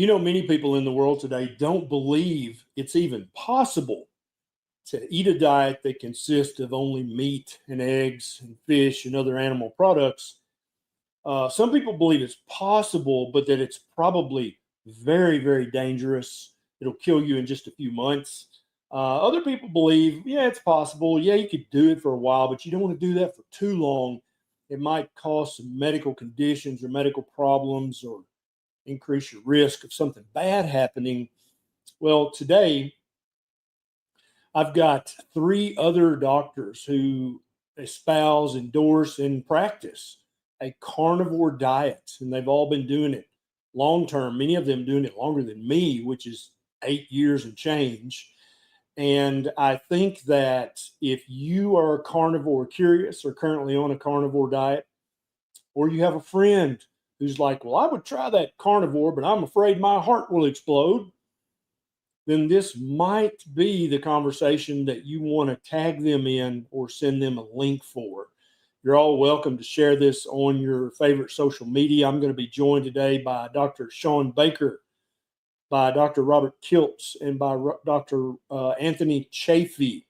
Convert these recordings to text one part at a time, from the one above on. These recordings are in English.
Many people in the world today don't believe it's even possible to eat a diet that consists of only meat and eggs and fish and other animal products. Some people believe it's possible, but that it's probably very, very dangerous. It'll kill you in just a few months. Other people believe, yeah, it's possible. Yeah, you could do it for a while, but you don't want to do that for too long. It might cause some medical conditions or medical problems or increase your risk of something bad happening. Well, today, I've got 3 other doctors who espouse, endorse, and practice a carnivore diet, and they've all been doing it long term. Many of them doing it longer than me, which is 8 years and change. And I think that if you are a carnivore curious or currently on a carnivore diet, or you have a friend who's like, well, I would try that carnivore, but I'm afraid my heart will explode, then this might be the conversation that you want to tag them in or send them a link for. You're all welcome to share this on your favorite social media. I'm going to be joined today by Dr. Shawn Baker, by Dr. Robert Kiltz, and by Dr. Anthony Chaffee.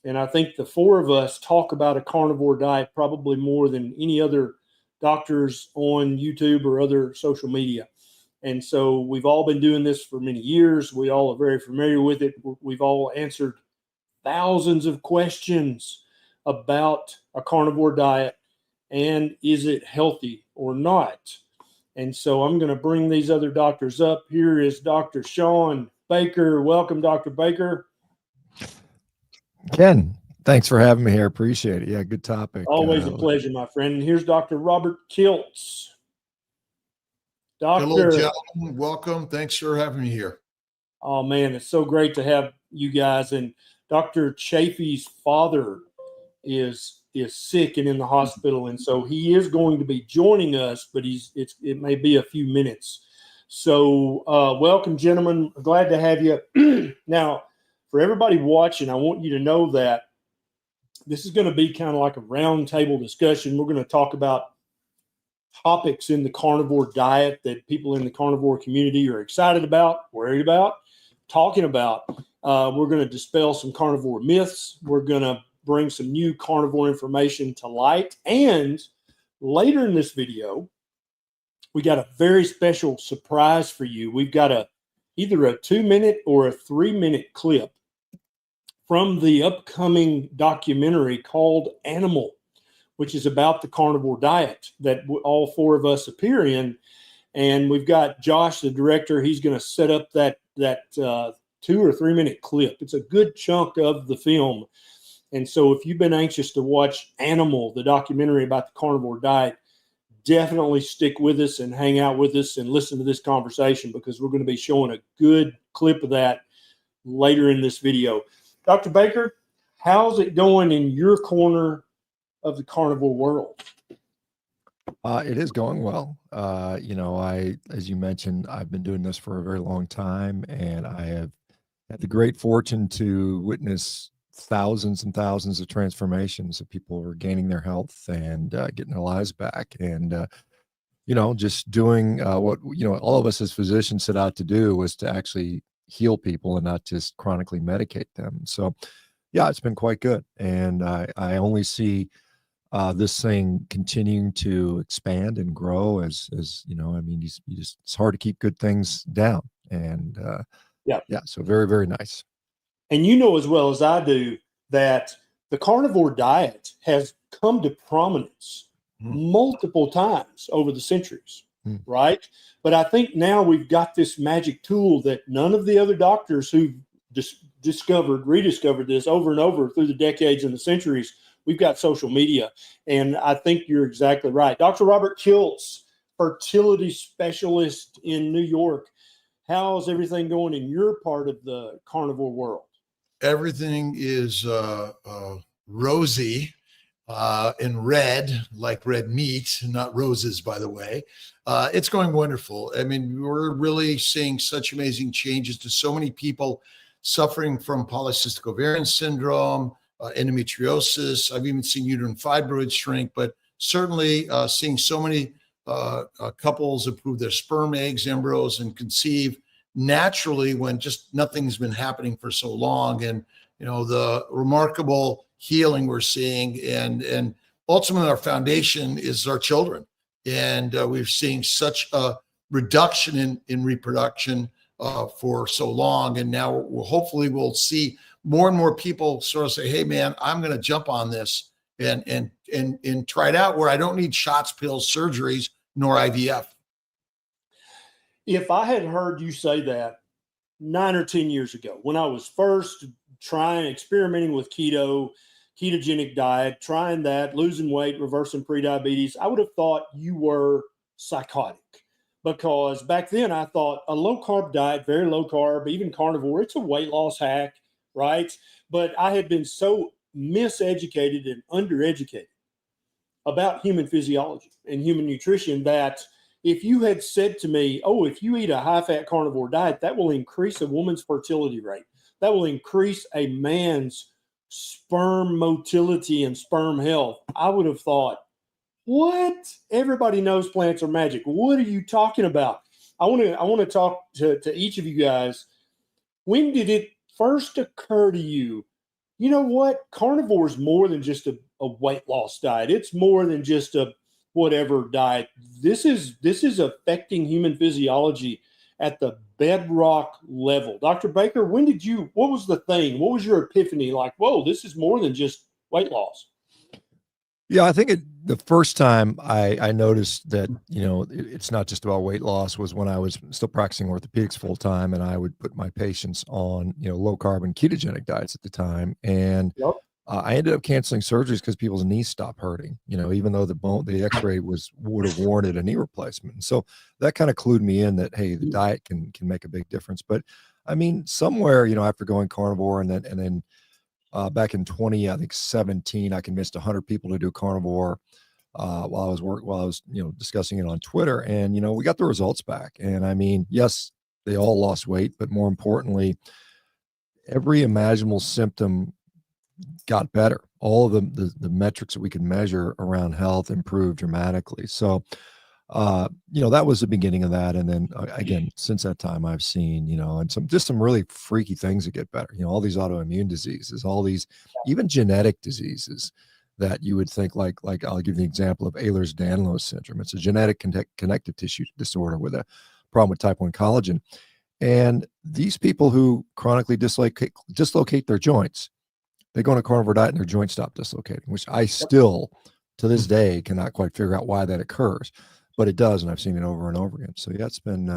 And I think the 4 of us talk about a carnivore diet probably more than any other doctors on YouTube or other social media. And so we've all been doing this for many years. We all are very familiar with it. We've all answered thousands of questions about a carnivore diet and is it healthy or not. And so I'm going to bring these other doctors up. Here is Dr. Shawn Baker. Welcome, Dr. Baker. Ken, thanks for having me here. Appreciate it. Yeah, good topic. Always a pleasure, my friend. And here's Dr. Robert Kiltz. Hello, gentlemen. Welcome. Thanks for having me here. Oh, man, it's so great to have you guys. And Dr. Chaffee's father is sick and in the hospital, and so he is going to be joining us, but it may be a few minutes. So welcome, gentlemen. Glad to have you. Now, for everybody watching, I want you to know that this is going to be kind of like a roundtable discussion. We're going to talk about topics in the carnivore diet that people in the carnivore community are excited about, worried about, talking about. We're going to dispel some carnivore myths. We're going to bring some new carnivore information to light. And later in this video, we got a very special surprise for you. We've got either a 2-minute or a 3-minute clip from the upcoming documentary called Animal, which is about the carnivore diet that all 4 of us appear in. And we've got Josh, the director. He's going to set up that 2 or 3-minute clip. It's a good chunk of the film. And so if you've been anxious to watch Animal, the documentary about the carnivore diet, definitely stick with us and hang out with us and listen to this conversation, because we're going to be showing a good clip of that later in this video. Dr. Baker, how's it going in your corner of the carnivore world? It is going well. As you mentioned, I've been doing this for a very long time, and I have had the great fortune to witness thousands and thousands of transformations of people regaining their health and getting their lives back. And, just doing what, all of us as physicians set out to do was to actually heal people and not just chronically medicate them. So, yeah, it's been quite good. And I only see this thing continuing to expand and grow as it's hard to keep good things down. And so very, very nice. And you know as well as I do that the carnivore diet has come to prominence multiple times over the centuries, right? But I think now we've got this magic tool that none of the other doctors who've rediscovered this over and over through the decades and the centuries, we've got social media. And I think you're exactly right. Dr. Robert Kiltz, fertility specialist in New York. How's everything going in your part of the carnivore world? Everything is rosy and red, like red meat, not roses, by the way. It's going wonderful. I mean, we're really seeing such amazing changes to so many people suffering from polycystic ovarian syndrome, endometriosis. I've even seen uterine fibroids shrink, but certainly seeing so many couples improve their sperm, eggs, embryos, and conceive naturally when just nothing's been happening for so long. And, the remarkable healing we're seeing, and ultimately our foundation is our children. And we've seen such a reduction in reproduction for so long. And now hopefully we'll see more and more people sort of say, hey man, I'm going to jump on this and try it out where I don't need shots, pills, surgeries, nor IVF. If I had heard you say that 9 or 10 years ago, when I was first experimenting with ketogenic diet, trying that, losing weight, reversing prediabetes, I would have thought you were psychotic, because back then I thought a low carb diet, very low carb, even carnivore, it's a weight loss hack, right? But I had been so miseducated and undereducated about human physiology and human nutrition that if you had said to me, oh, if you eat a high-fat carnivore diet, that will increase a woman's fertility rate, that will increase a man's sperm motility and sperm health, I would have thought, what? Everybody knows plants are magic. What are you talking about? I want to talk to each of you guys. When did it first occur to you, you know what? Carnivore is more than just a weight loss diet. It's more than just a whatever diet. This is affecting human physiology at the bedrock level. Dr. Baker, what was the thing? What was your epiphany? Like, whoa, this is more than just weight loss. Yeah, I think the first time I noticed that, it's not just about weight loss was when I was still practicing orthopedics full time, and I would put my patients on, low carbon ketogenic diets at the time. And Yep. I ended up canceling surgeries because people's knees stopped hurting, even though the x-ray would have warranted a knee replacement. And so that kind of clued me in that, hey, the diet can make a big difference. But I mean, somewhere, after going carnivore and then back in 2017, I convinced 100 people to do carnivore while I was discussing it on Twitter, and we got the results back. And I mean, yes, they all lost weight, but more importantly, every imaginable symptom got better. All of the metrics that we could measure around health improved dramatically. So that was the beginning of that. And then again, since that time, I've seen, and some really freaky things that get better, all these autoimmune diseases, all these, even genetic diseases that you would think like I'll give you the example of Ehlers-Danlos syndrome. It's a genetic connective tissue disorder with a problem with type 1 collagen. And these people who chronically dislocate their joints, they go on a carnivore diet and their joints stop dislocating, which I still to this day cannot quite figure out why that occurs. But it does, and I've seen it over and over again. So yeah, it's been,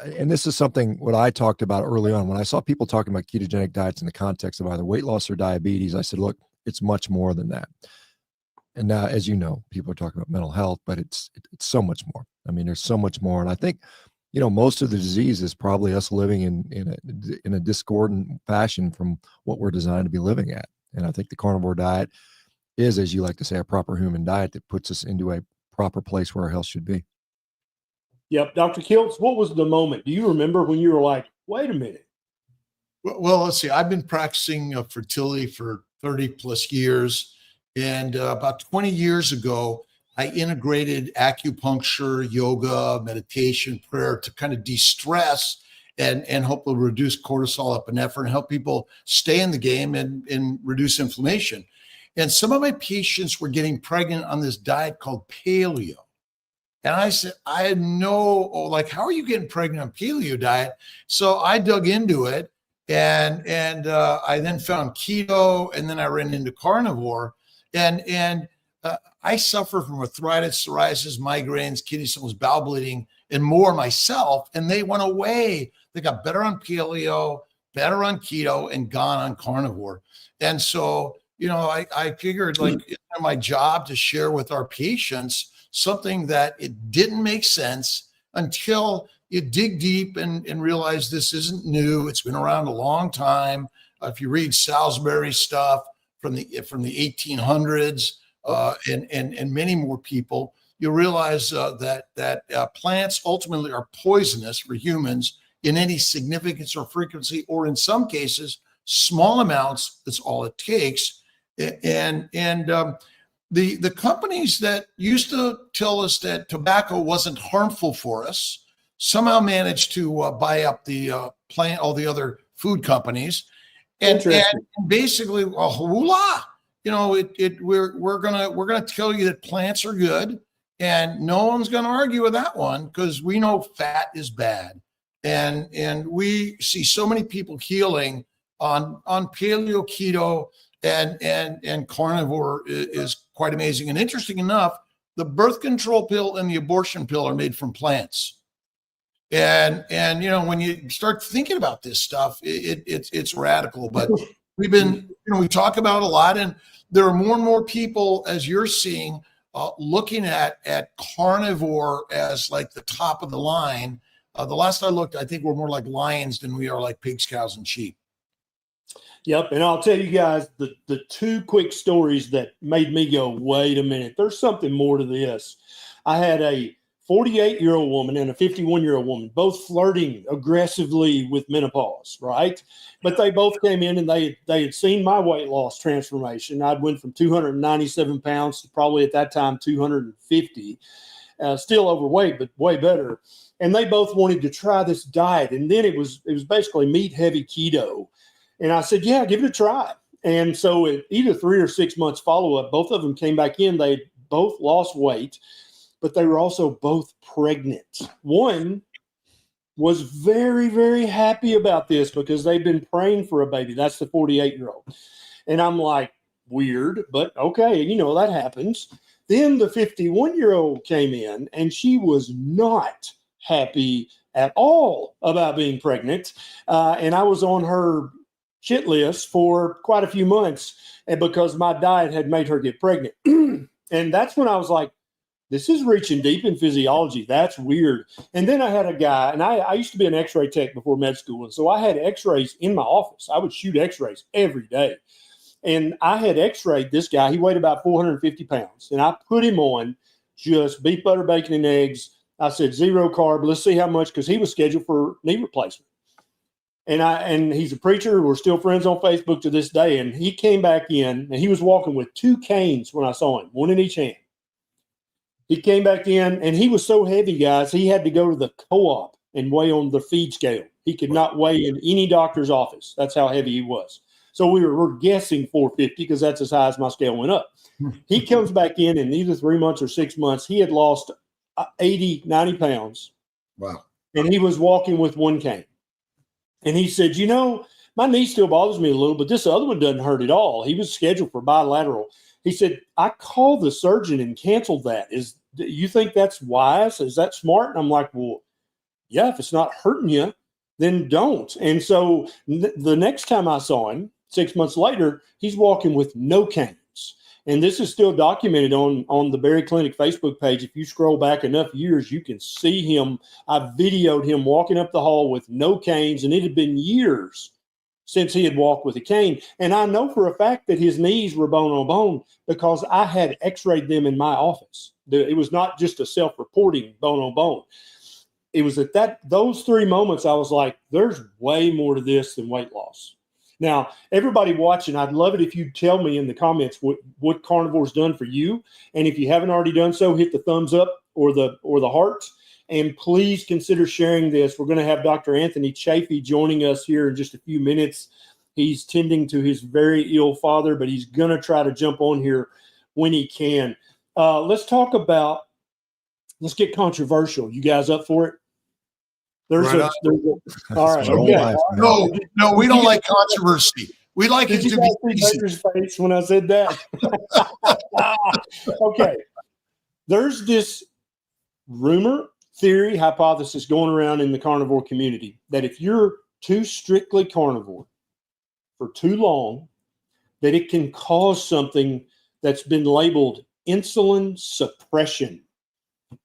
and this is something what I talked about early on when I saw people talking about ketogenic diets in the context of either weight loss or diabetes. I said, look, it's much more than that. And now, as you know, people are talking about mental health, but it's so much more. I mean, there's so much more, and I think, most of the disease is probably us living in a discordant fashion from what we're designed to be living at. And I think the carnivore diet is, as you like to say, a proper human diet that puts us into a proper place where our health should be. Yep. Dr. Kiltz, what was the moment? Do you remember when you were like, wait a minute? Well, let's see. I've been practicing fertility for 30 plus years. And about 20 years ago, I integrated acupuncture, yoga, meditation, prayer to kind of de-stress and hopefully reduce cortisol, epinephrine, and help people stay in the game and reduce inflammation. And some of my patients were getting pregnant on this diet called paleo. And I said, I had how are you getting pregnant on paleo diet? So I dug into it and I then found keto, and then I ran into carnivore. And I suffer from arthritis, psoriasis, migraines, kidney stones, bowel bleeding, and more myself. And they went away. They got better on paleo, better on keto, and gone on carnivore. And so, I figured it's my job to share with our patients something that it didn't make sense until you dig deep and realize this isn't new. It's been around a long time. If you read Salisbury stuff from the 1800s, and many more people, you realize that plants ultimately are poisonous for humans in any significance or frequency, or in some cases, small amounts. That's all it takes. And the companies that used to tell us that tobacco wasn't harmful for us somehow managed to buy up the plant, all the other food companies, and basically, hoolah, you know, we're gonna tell you that plants are good, and no one's gonna argue with that one because we know fat is bad, and we see so many people healing on paleo, keto, and carnivore is quite amazing. And interesting enough, the birth control pill and the abortion pill are made from plants. And you know, when you start thinking about this stuff, it's radical. But we've been, you know, we talk about it a lot, and there are more and more people, as you're seeing, looking at carnivore as like the top of the line. The last I looked, I think we're more like lions than we are like pigs, cows, and sheep. Yep. And I'll tell you guys the two quick stories that made me go, wait a minute, there's something more to this. I had a 48-year-old woman and a 51-year-old woman, both flirting aggressively with menopause, right? But they both came in and they had seen my weight loss transformation. I'd went from 297 pounds to probably at that time 250, still overweight, but way better. And they both wanted to try this diet. And then it was basically meat heavy keto. And I said, yeah, give it a try. And so at either 3 or 6 months follow-up, both of them came back in. They both lost weight, but they were also both pregnant. One was very, very happy about this because they've been praying for a baby. That's the 48-year-old. And I'm like, weird, but okay, you know, that happens. Then the 51-year-old came in, and she was not happy at all about being pregnant. And I was on her shit list for quite a few months, and because my diet had made her get pregnant. And that's when I was like, this is reaching deep in physiology. That's weird. And then I had a guy, and I used to be an x-ray tech before med school. And so I had x-rays in my office. I would shoot x-rays every day. And I had x-rayed this guy. He weighed about 450 pounds. And I put him on just beef, butter, bacon, and eggs. I said, 0 carb. Let's see how much, because he was scheduled for knee replacement. And he's a preacher. We're still friends on Facebook to this day. And he came back in, and he was walking with 2 canes when I saw him, one in each hand. He came back in, and he was so heavy, guys, he had to go to the co-op and weigh on the feed scale. He could not weigh in any doctor's office. That's how heavy he was. So we're guessing 450 because that's as high as my scale went up. He comes back in either 3 months or 6 months, he had lost 80, 90 pounds. Wow. And he was walking with 1 cane. And he said, you know, my knee still bothers me a little, but this other one doesn't hurt at all. He was scheduled for bilateral. He said, I called the surgeon and canceled that. Do you think that's wise? Is that smart? And I'm like, well, yeah, if it's not hurting you, then don't. And so the next time I saw him, 6 months later, he's walking with no canes. And this is still documented on the Berry Clinic Facebook page. If you scroll back enough years, you can see him. I videoed him walking up the hall with no canes, and it had been years since he had walked with a cane. And I know for a fact that his knees were bone on bone because I had x-rayed them in my office. It was not just a self-reporting bone on bone. It was at those 3 moments I was like, there's way more to this than weight loss. Now, everybody watching, I'd love it if you tell me in the comments what Carnivore's done for you. And if you haven't already done so, hit the thumbs up or the heart. And please consider sharing this. We're going to have Dr. Anthony Chaffee joining us here in just a few minutes. He's tending to his very ill father, but he's going to try to jump on here when he can. Let's get controversial. You guys up for it? All right. Okay. No, we don't like controversy. We like it to be easy. Baker's face when I said that. Okay. There's this rumor, theory, hypothesis going around in the carnivore community that if you're too strictly carnivore for too long, that it can cause something that's been labeled insulin suppression,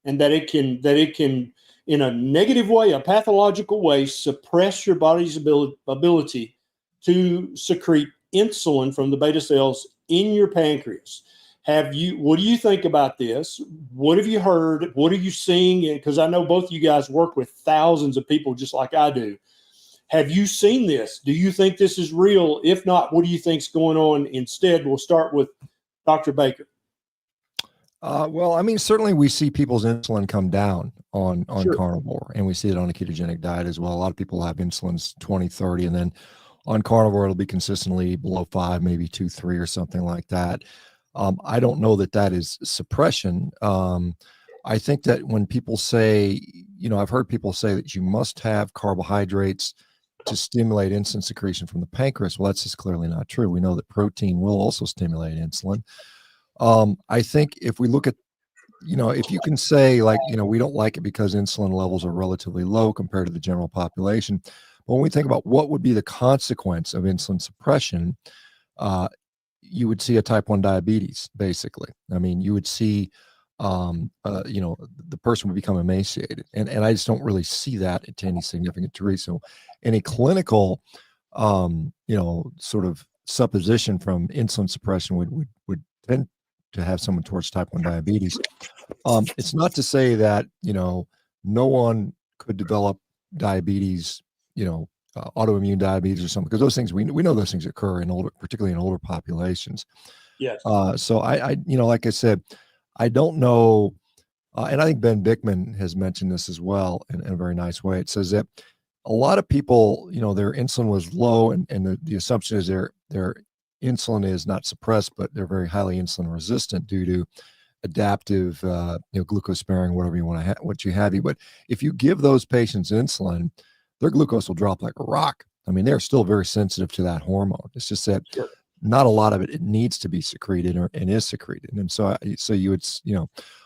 and that it can in a negative way, a pathological way, suppress your body's ability to secrete insulin from the beta cells in your pancreas. What do you think about this? What have you heard? What are you seeing? Because I know both of you guys work with thousands of people just like I do. Have you seen this? Do you think this is real? If not, what do you think's going on instead? We'll start with Dr. Baker. Well, I mean, certainly we see people's insulin come down on Sure. carnivore, and we see it on a ketogenic diet as well. A lot of people have insulins 20, 30, and then on carnivore, it'll be consistently below 5, maybe 2, 3 or something like that. I don't know that that is suppression. I think that when people say, I've heard people say that you must have carbohydrates to stimulate insulin secretion from the pancreas. Well, that's just clearly not true. We know that protein will also stimulate insulin. I think if we look at, if you can say like, we don't like it because insulin levels are relatively low compared to the general population. But when we think about what would be the consequence of insulin suppression, you would see a type 1 diabetes, basically. I mean, you would see, the person would become emaciated. And I just don't really see that to any significant degree. So any clinical, sort of supposition from insulin suppression would tend to have someone towards type 1 diabetes. It's not to say that, no one could develop diabetes, autoimmune diabetes or something, because those things, we know those things occur in older, particularly in older populations. Yes. So I, like I said, I don't know. And I think Ben Bickman has mentioned this as well in a very nice way. It says that a lot of people, their insulin was low, and the assumption is their insulin is not suppressed, but they're very highly insulin resistant due to adaptive, glucose sparing, whatever you want to what you have. But if you give those patients insulin, their glucose will drop like a rock. I mean, they're still very sensitive to that hormone. It's just that Sure. not a lot of it needs to be secreted and is secreted. And so you would,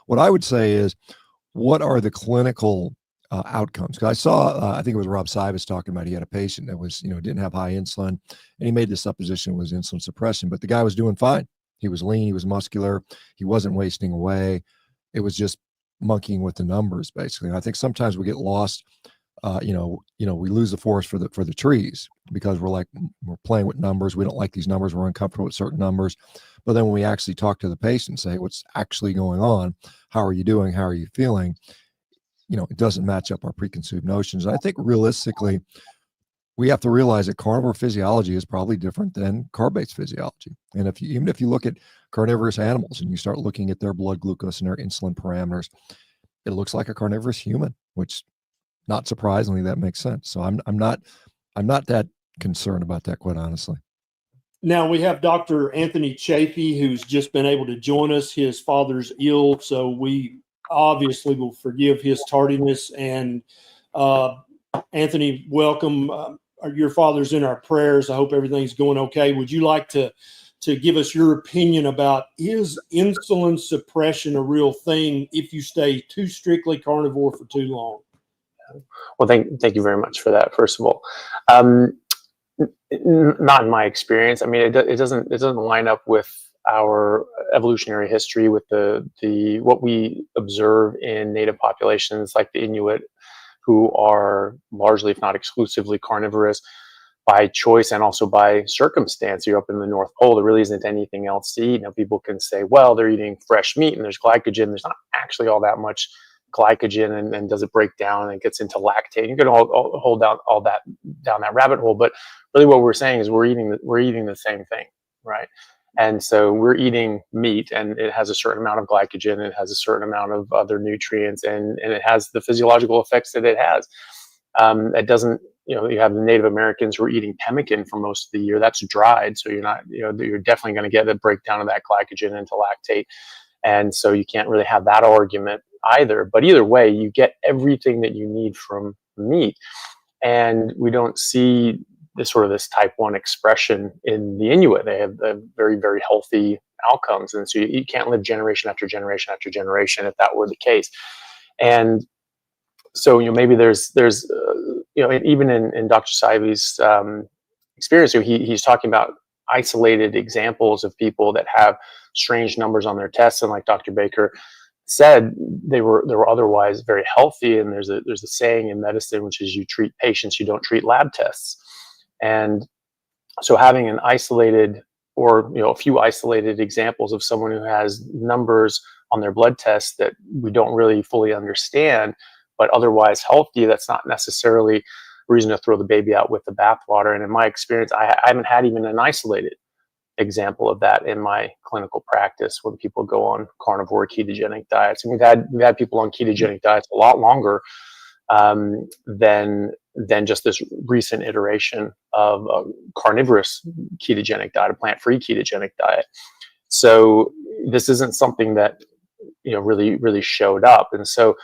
what I would say is, what are the clinical outcomes? Because I saw, I think it was Rob Sivas talking about, he had a patient that was, didn't have high insulin, and he made the supposition it was insulin suppression, but the guy was doing fine. He was lean, he was muscular, he wasn't wasting away. It was just monkeying with the numbers, basically. And I think sometimes we get lost. We lose the forest for the trees, because we're playing with numbers. We don't like these numbers. We're uncomfortable with certain numbers. But then when we actually talk to the patient and say, what's actually going on? How are you doing? How are you feeling? It doesn't match up our preconceived notions. And I think realistically, we have to realize that carnivore physiology is probably different than carb-based physiology. And even if you look at carnivorous animals and you start looking at their blood glucose and their insulin parameters, it looks like a carnivorous human, which, not surprisingly, that makes sense. So I'm not that concerned about that, quite honestly. Now we have Dr. Anthony Chaffee, who's just been able to join us. His father's ill, so we obviously will forgive his tardiness. And Anthony, welcome. Your father's in our prayers. I hope everything's going okay. Would you like to give us your opinion about, is insulin suppression a real thing if you stay too strictly carnivore for too long? Well, thank you very much for that, first of all. Not in my experience. I mean, it doesn't line up with our evolutionary history, with the what we observe in native populations like the Inuit, who are largely, if not exclusively, carnivorous by choice and also by circumstance. You're up in the North Pole, there really isn't anything else to eat. Now, people can say, well, they're eating fresh meat and there's glycogen. There's not actually all that much glycogen, and does it break down and it gets into lactate? You can hold down all that down that rabbit hole, but really what we're saying is we're eating the same thing, right? And so we're eating meat, and it has a certain amount of glycogen, it has a certain amount of other nutrients, and it has the physiological effects that it has. It doesn't, you have the Native Americans who are eating pemmican for most of the year. That's dried, so you're definitely going to get a breakdown of that glycogen into lactate, and so you can't really have that argument either. But either way, you get everything that you need from meat, and we don't see this type 1 expression in the Inuit. They have very, very healthy outcomes, and so you can't live generation after generation after generation if that were the case. And so maybe there's even in Dr. Sivey's experience, he's talking about isolated examples of people that have strange numbers on their tests, and like Dr. Baker said, they were otherwise very healthy. And there's a saying in medicine, which is, you treat patients, you don't treat lab tests. And so having an isolated, or a few isolated examples of someone who has numbers on their blood tests that we don't really fully understand, but otherwise healthy, that's not necessarily a reason to throw the baby out with the bathwater. And in my experience, I haven't had even an isolated example of that in my clinical practice when people go on carnivore ketogenic diets. And we've had people on ketogenic diets a lot longer than just this recent iteration of a carnivorous ketogenic diet, a plant-free ketogenic diet. So this isn't something that really showed up. And so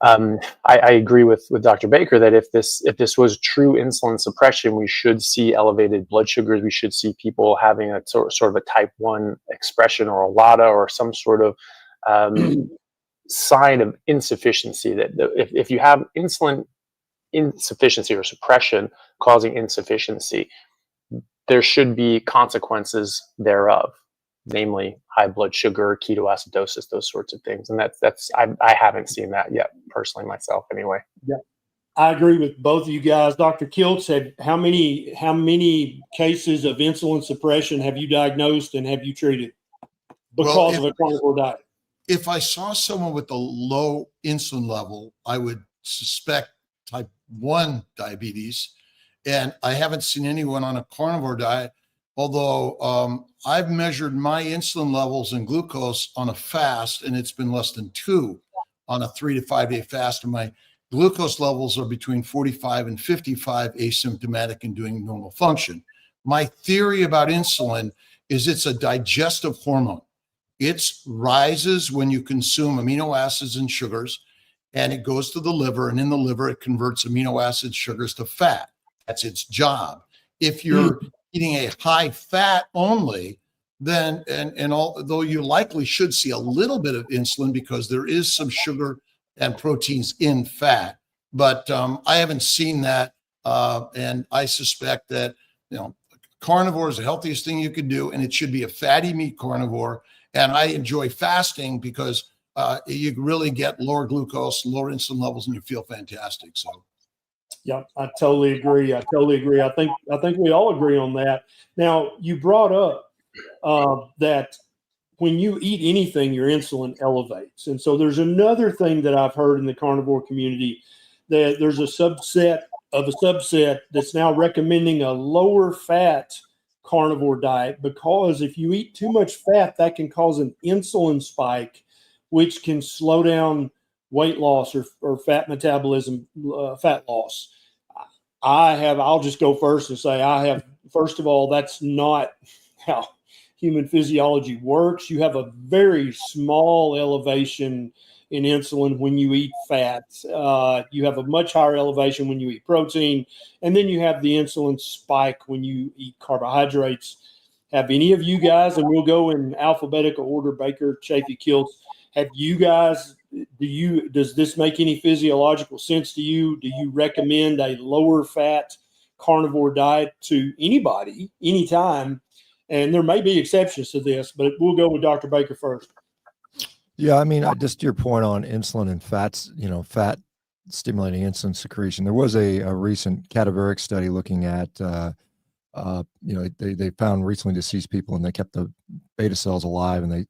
I agree with Dr. Baker that if this was true insulin suppression, we should see elevated blood sugars. We should see people having a sort of a type 1 expression or a LADA or some sort of sign of insufficiency. That if you have insulin insufficiency or suppression causing insufficiency, there should be consequences thereof, namely high blood sugar, ketoacidosis, those sorts of things. And I haven't seen that yet personally myself anyway. Yeah, I agree with both of you guys. Dr. Kiltz, how many cases of insulin suppression have you diagnosed and have you treated because of a carnivore diet? If I saw someone with a low insulin level, I would suspect type 1 diabetes. And I haven't seen anyone on a carnivore diet, although I've measured my insulin levels and glucose on a fast, and it's been less than 2 on a 3 to 5 day fast. And my glucose levels are between 45 and 55, asymptomatic and doing normal function. My theory about insulin is it's a digestive hormone. It rises when you consume amino acids and sugars, and it goes to the liver, and in the liver, it converts amino acids, sugars to fat. That's its job. If you're eating a high fat only, then, and although you likely should see a little bit of insulin because there is some sugar and proteins in fat, but I haven't seen that. And I suspect that, carnivore is the healthiest thing you could do, and it should be a fatty meat carnivore. And I enjoy fasting because you really get lower glucose, lower insulin levels, and you feel fantastic. So, yeah, I totally agree. I think we all agree on that. Now, you brought up that when you eat anything, your insulin elevates, and so there's another thing that I've heard in the carnivore community, that there's a subset that's now recommending a lower fat carnivore diet, because if you eat too much fat, that can cause an insulin spike, which can slow down weight loss or fat metabolism, fat loss. I'll just go first and say first of all, that's not how human physiology works. You have a very small elevation in insulin when you eat fat. You have a much higher elevation when you eat protein, and then you have the insulin spike when you eat carbohydrates. Have any of you guys, and we'll go in alphabetical order, Baker, Chaffee, Kiltz, have you guys, does this make any physiological sense to you? Do you recommend a lower fat carnivore diet to anybody, anytime? And there may be exceptions to this, but we'll go with Dr. Baker first. Yeah, I mean, just to your point on insulin and fats, fat stimulating insulin secretion. There was a recent cadaveric study looking at, they found recently deceased people, and they kept the beta cells alive, and they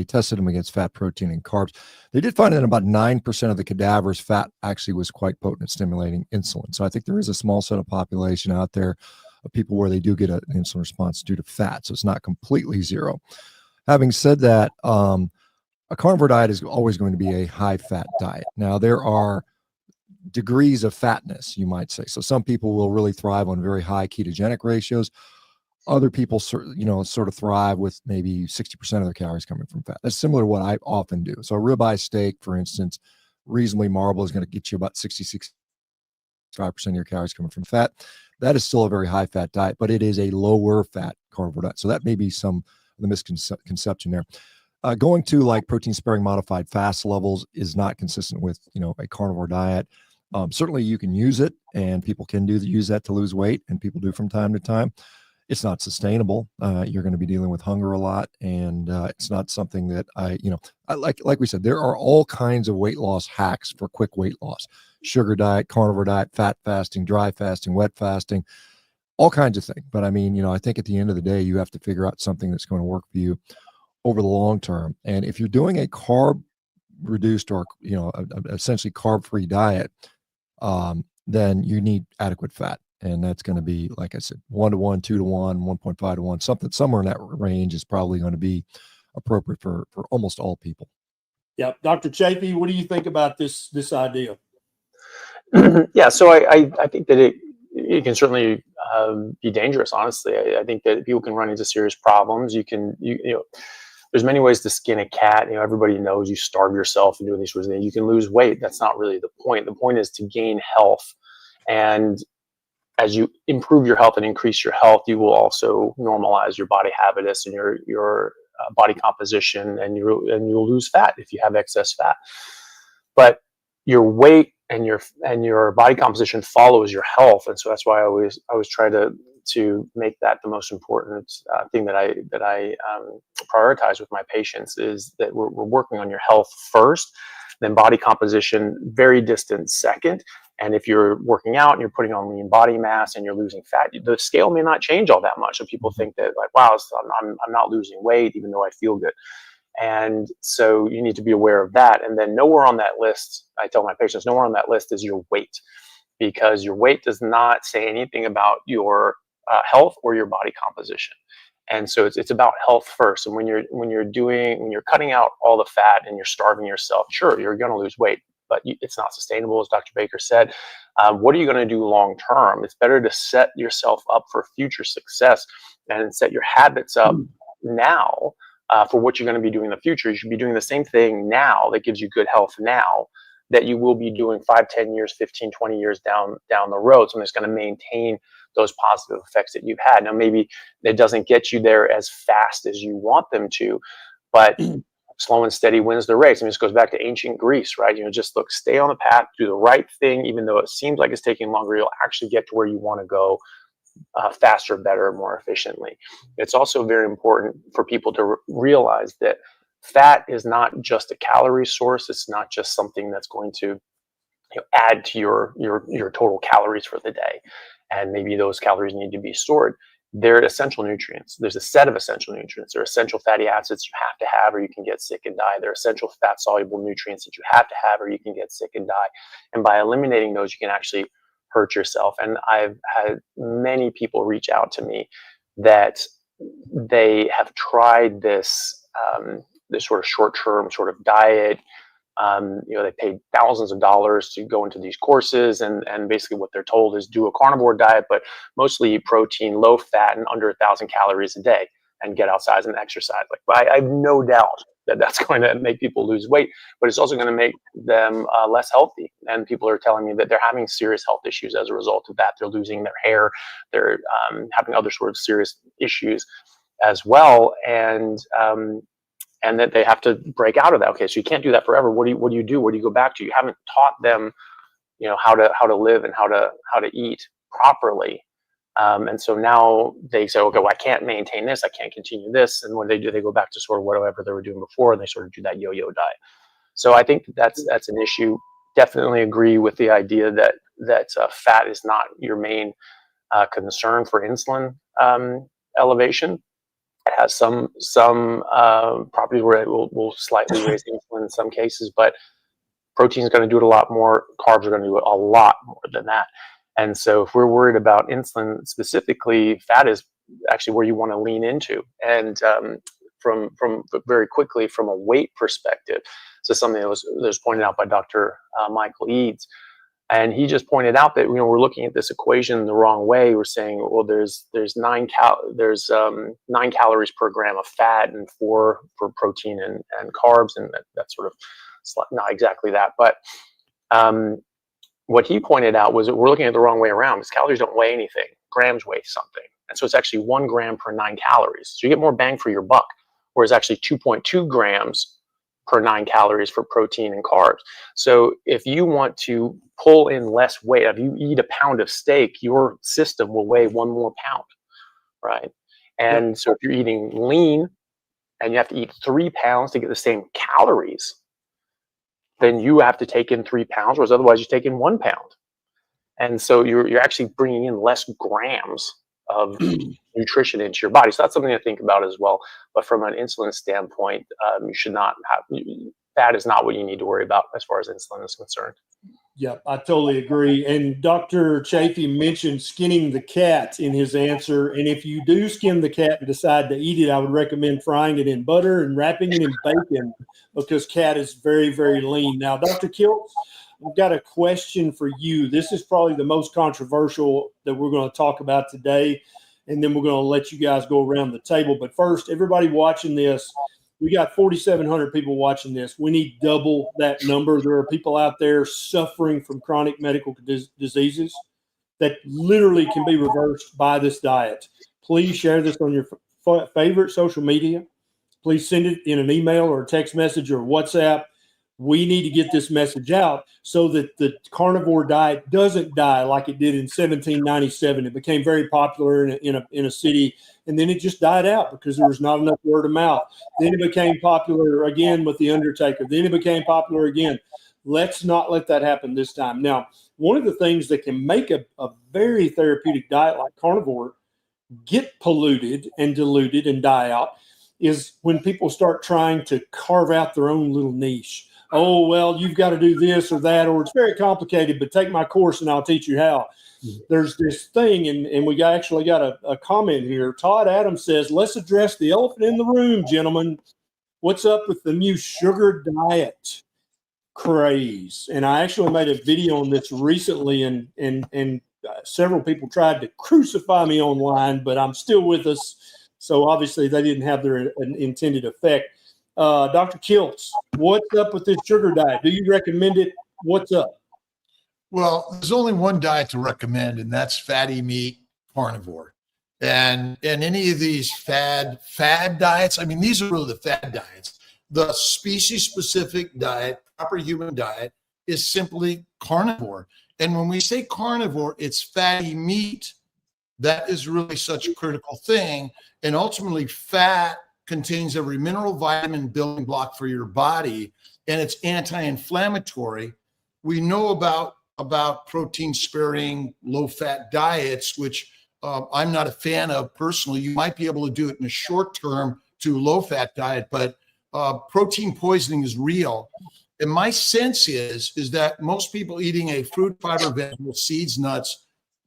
tested them against fat, protein, and carbs. They did find that in about 9% of the cadavers, fat actually was quite potent at stimulating insulin. So I think there is a small set of population out there of people where they do get an insulin response due to fat. So it's not completely zero. Having said that, a carnivore diet is always going to be a high fat diet. Now, there are degrees of fatness, you might say. So some people will really thrive on very high ketogenic ratios. Other people, sort of thrive with maybe 60% of their calories coming from fat. That's similar to what I often do. So a ribeye steak, for instance, reasonably marble, is going to get you about 65% of your calories coming from fat. That is still a very high fat diet, but it is a lower fat carnivore diet. So that may be some of the misconception there. Going to like protein sparing modified fast levels is not consistent with, a carnivore diet. Certainly you can use it, and people can use that to lose weight, and people do from time to time. It's not sustainable. You're going to be dealing with hunger a lot, and it's not something that like we said, there are all kinds of weight loss hacks for quick weight loss: sugar diet, carnivore diet, fat fasting, dry fasting, wet fasting, all kinds of things. But I mean, I think at the end of the day, you have to figure out something that's going to work for you over the long term. And if you're doing a carb reduced or, essentially carb free diet, then you need adequate fat. And that's going to be, like I said, 1-to-1, 2-to-1, 1.5-to-1, somewhere in that range is probably going to be appropriate for almost all people. Yeah. Dr. Chaffee, what do you think about this idea? Yeah, so I think that it can certainly be dangerous. Honestly, I think that people can run into serious problems. You know, there's many ways to skin a cat. You know, everybody knows you starve yourself and doing these sorts of things. You can lose weight. That's not really the point. The point is to gain health, and as you improve your health and increase your health, you will also normalize your body habitus and your body composition, and you'll lose fat if you have excess fat. But your weight and your body composition follows your health, and so that's why I always try to make that the most important thing that I prioritize with my patients, is that we're working on your health first, then body composition very distant second. And if you're working out and you're putting on lean body mass and you're losing fat, the scale may not change all that much. So people think that, like, wow, I'm not losing weight even though I feel good. And so you need to be aware of that. And then nowhere on that list, I tell my patients, nowhere on that list is your weight, because your weight does not say anything about your health or your body composition. And so it's about health first. And when you're cutting out all the fat and you're starving yourself, sure, you're going to lose weight, but it's not sustainable, as Dr. Baker said. What are you going to do long term? It's better to set yourself up for future success and set your habits up now for what you're going to be doing in the future. You should be doing the same thing now that gives you good health now that you will be doing 5, 10 years, 15, 20 years down the road. So it's going to maintain those positive effects that you've had. Now, maybe it doesn't get you there as fast as you want them to, but slow and steady wins the race. I mean, this goes back to ancient Greece, right? You know, just look, stay on the path, do the right thing, even though it seems like it's taking longer, you'll actually get to where you want to go faster, better, more efficiently. It's also very important for people to realize that fat is not just a calorie source. It's not just something that's going to add to your total calories for the day. And maybe those calories need to be stored. They're essential nutrients. There's a set of essential nutrients. They're essential fatty acids you have to have or you can get sick and die. They're essential fat-soluble nutrients that you have to have or you can get sick and die. And by eliminating those, you can actually hurt yourself. And I've had many people reach out to me that they have tried this sort of short-term sort of diet. They paid thousands of dollars to go into these courses, and basically what they're told is do a carnivore diet, but mostly eat protein, low fat, and under 1,000 calories a day, and get outside and exercise. Like, I have no doubt that that's going to make people lose weight, but it's also going to make them less healthy. And people are telling me that they're having serious health issues as a result of that. They're losing their hair, they're having other sort of serious issues as well, and that they have to break out of that. Okay, so you can't do that forever. What do you do? Where do you go back to? You haven't taught them, how to live and how to eat properly. And so now they say, okay, well, I can't maintain this. I can't continue this. And when they do, they go back to sort of whatever they were doing before, and they sort of do that yo-yo diet. So I think that's an issue. Definitely agree with the idea that fat is not your main concern for insulin elevation. It has some properties where it will slightly raise insulin in some cases, but protein is going to do it a lot more. Carbs are going to do it a lot more than that. And so if we're worried about insulin specifically, fat is actually where you want to lean into. And from very quickly from a weight perspective, so something that was pointed out by Dr. Michael Eads. And he just pointed out that we're looking at this equation the wrong way. We're saying, well, there's 9 calories per gram of fat and 4 for protein and carbs, and that's sort of not exactly that. But what he pointed out was that we're looking at it the wrong way around, because calories don't weigh anything. Grams weigh something, and so it's actually 1 gram per 9 calories. So you get more bang for your buck, whereas actually 2.2 grams per 9 calories for protein and carbs. So if you want to pull in less weight, if you eat a pound of steak, your system will weigh 1 more pound, right? And so if you're eating lean and you have to eat 3 pounds to get the same calories, then you have to take in 3 pounds, whereas otherwise you take in 1 pound. And so you're actually bringing in less grams of nutrition into your body. So that's something to think about as well. But from an insulin standpoint, you should not have, fat is not what you need to worry about as far as insulin is concerned. Yeah, I totally agree. And Dr. Chaffee mentioned skinning the cat in his answer. And if you do skin the cat and decide to eat it, I would recommend frying it in butter and wrapping it in bacon, because cat is very, very lean. Now, Dr. Kiltz, I've got a question for you. This is probably the most controversial that we're going to talk about today. And then we're going to let you guys go around the table. But first, everybody watching this, we got 4,700 people watching this. We need double that number. There are people out there suffering from chronic medical diseases that literally can be reversed by this diet. Please share this on your favorite social media. Please send it in an email or a text message or WhatsApp. We need to get this message out so that the carnivore diet doesn't die like it did in 1797. It became very popular in a city, and then it just died out because there was not enough word of mouth. Then it became popular again with The Undertaker. Then it became popular again. Let's not let that happen this time. Now, one of the things that can make a very therapeutic diet like carnivore get polluted and diluted and die out is when people start trying to carve out their own little niche. Oh, well, you've got to do this or that, or it's very complicated, but take my course and I'll teach you how. There's this thing, and we actually got a comment here. Todd Adams says, let's address the elephant in the room, gentlemen. What's up with the new sugar diet craze? And I actually made a video on this recently, and several people tried to crucify me online, but I'm still with us. So obviously they didn't have their intended effect. Dr. Kiltz, what's up with this sugar diet? Do you recommend it? What's up? Well, there's only one diet to recommend, and that's fatty meat carnivore. And any of these fad diets, I mean, these are really the fad diets. The species-specific diet, proper human diet, is simply carnivore. And when we say carnivore, it's fatty meat. That is really such a critical thing. And ultimately, fat contains every mineral, vitamin, building block for your body, and it's anti-inflammatory. We know about protein-sparing, low-fat diets, which I'm not a fan of personally. You might be able to do it in the short term to low-fat diet, but protein poisoning is real. And my sense is that most people eating a fruit, fiber, vegetable, seeds, nuts,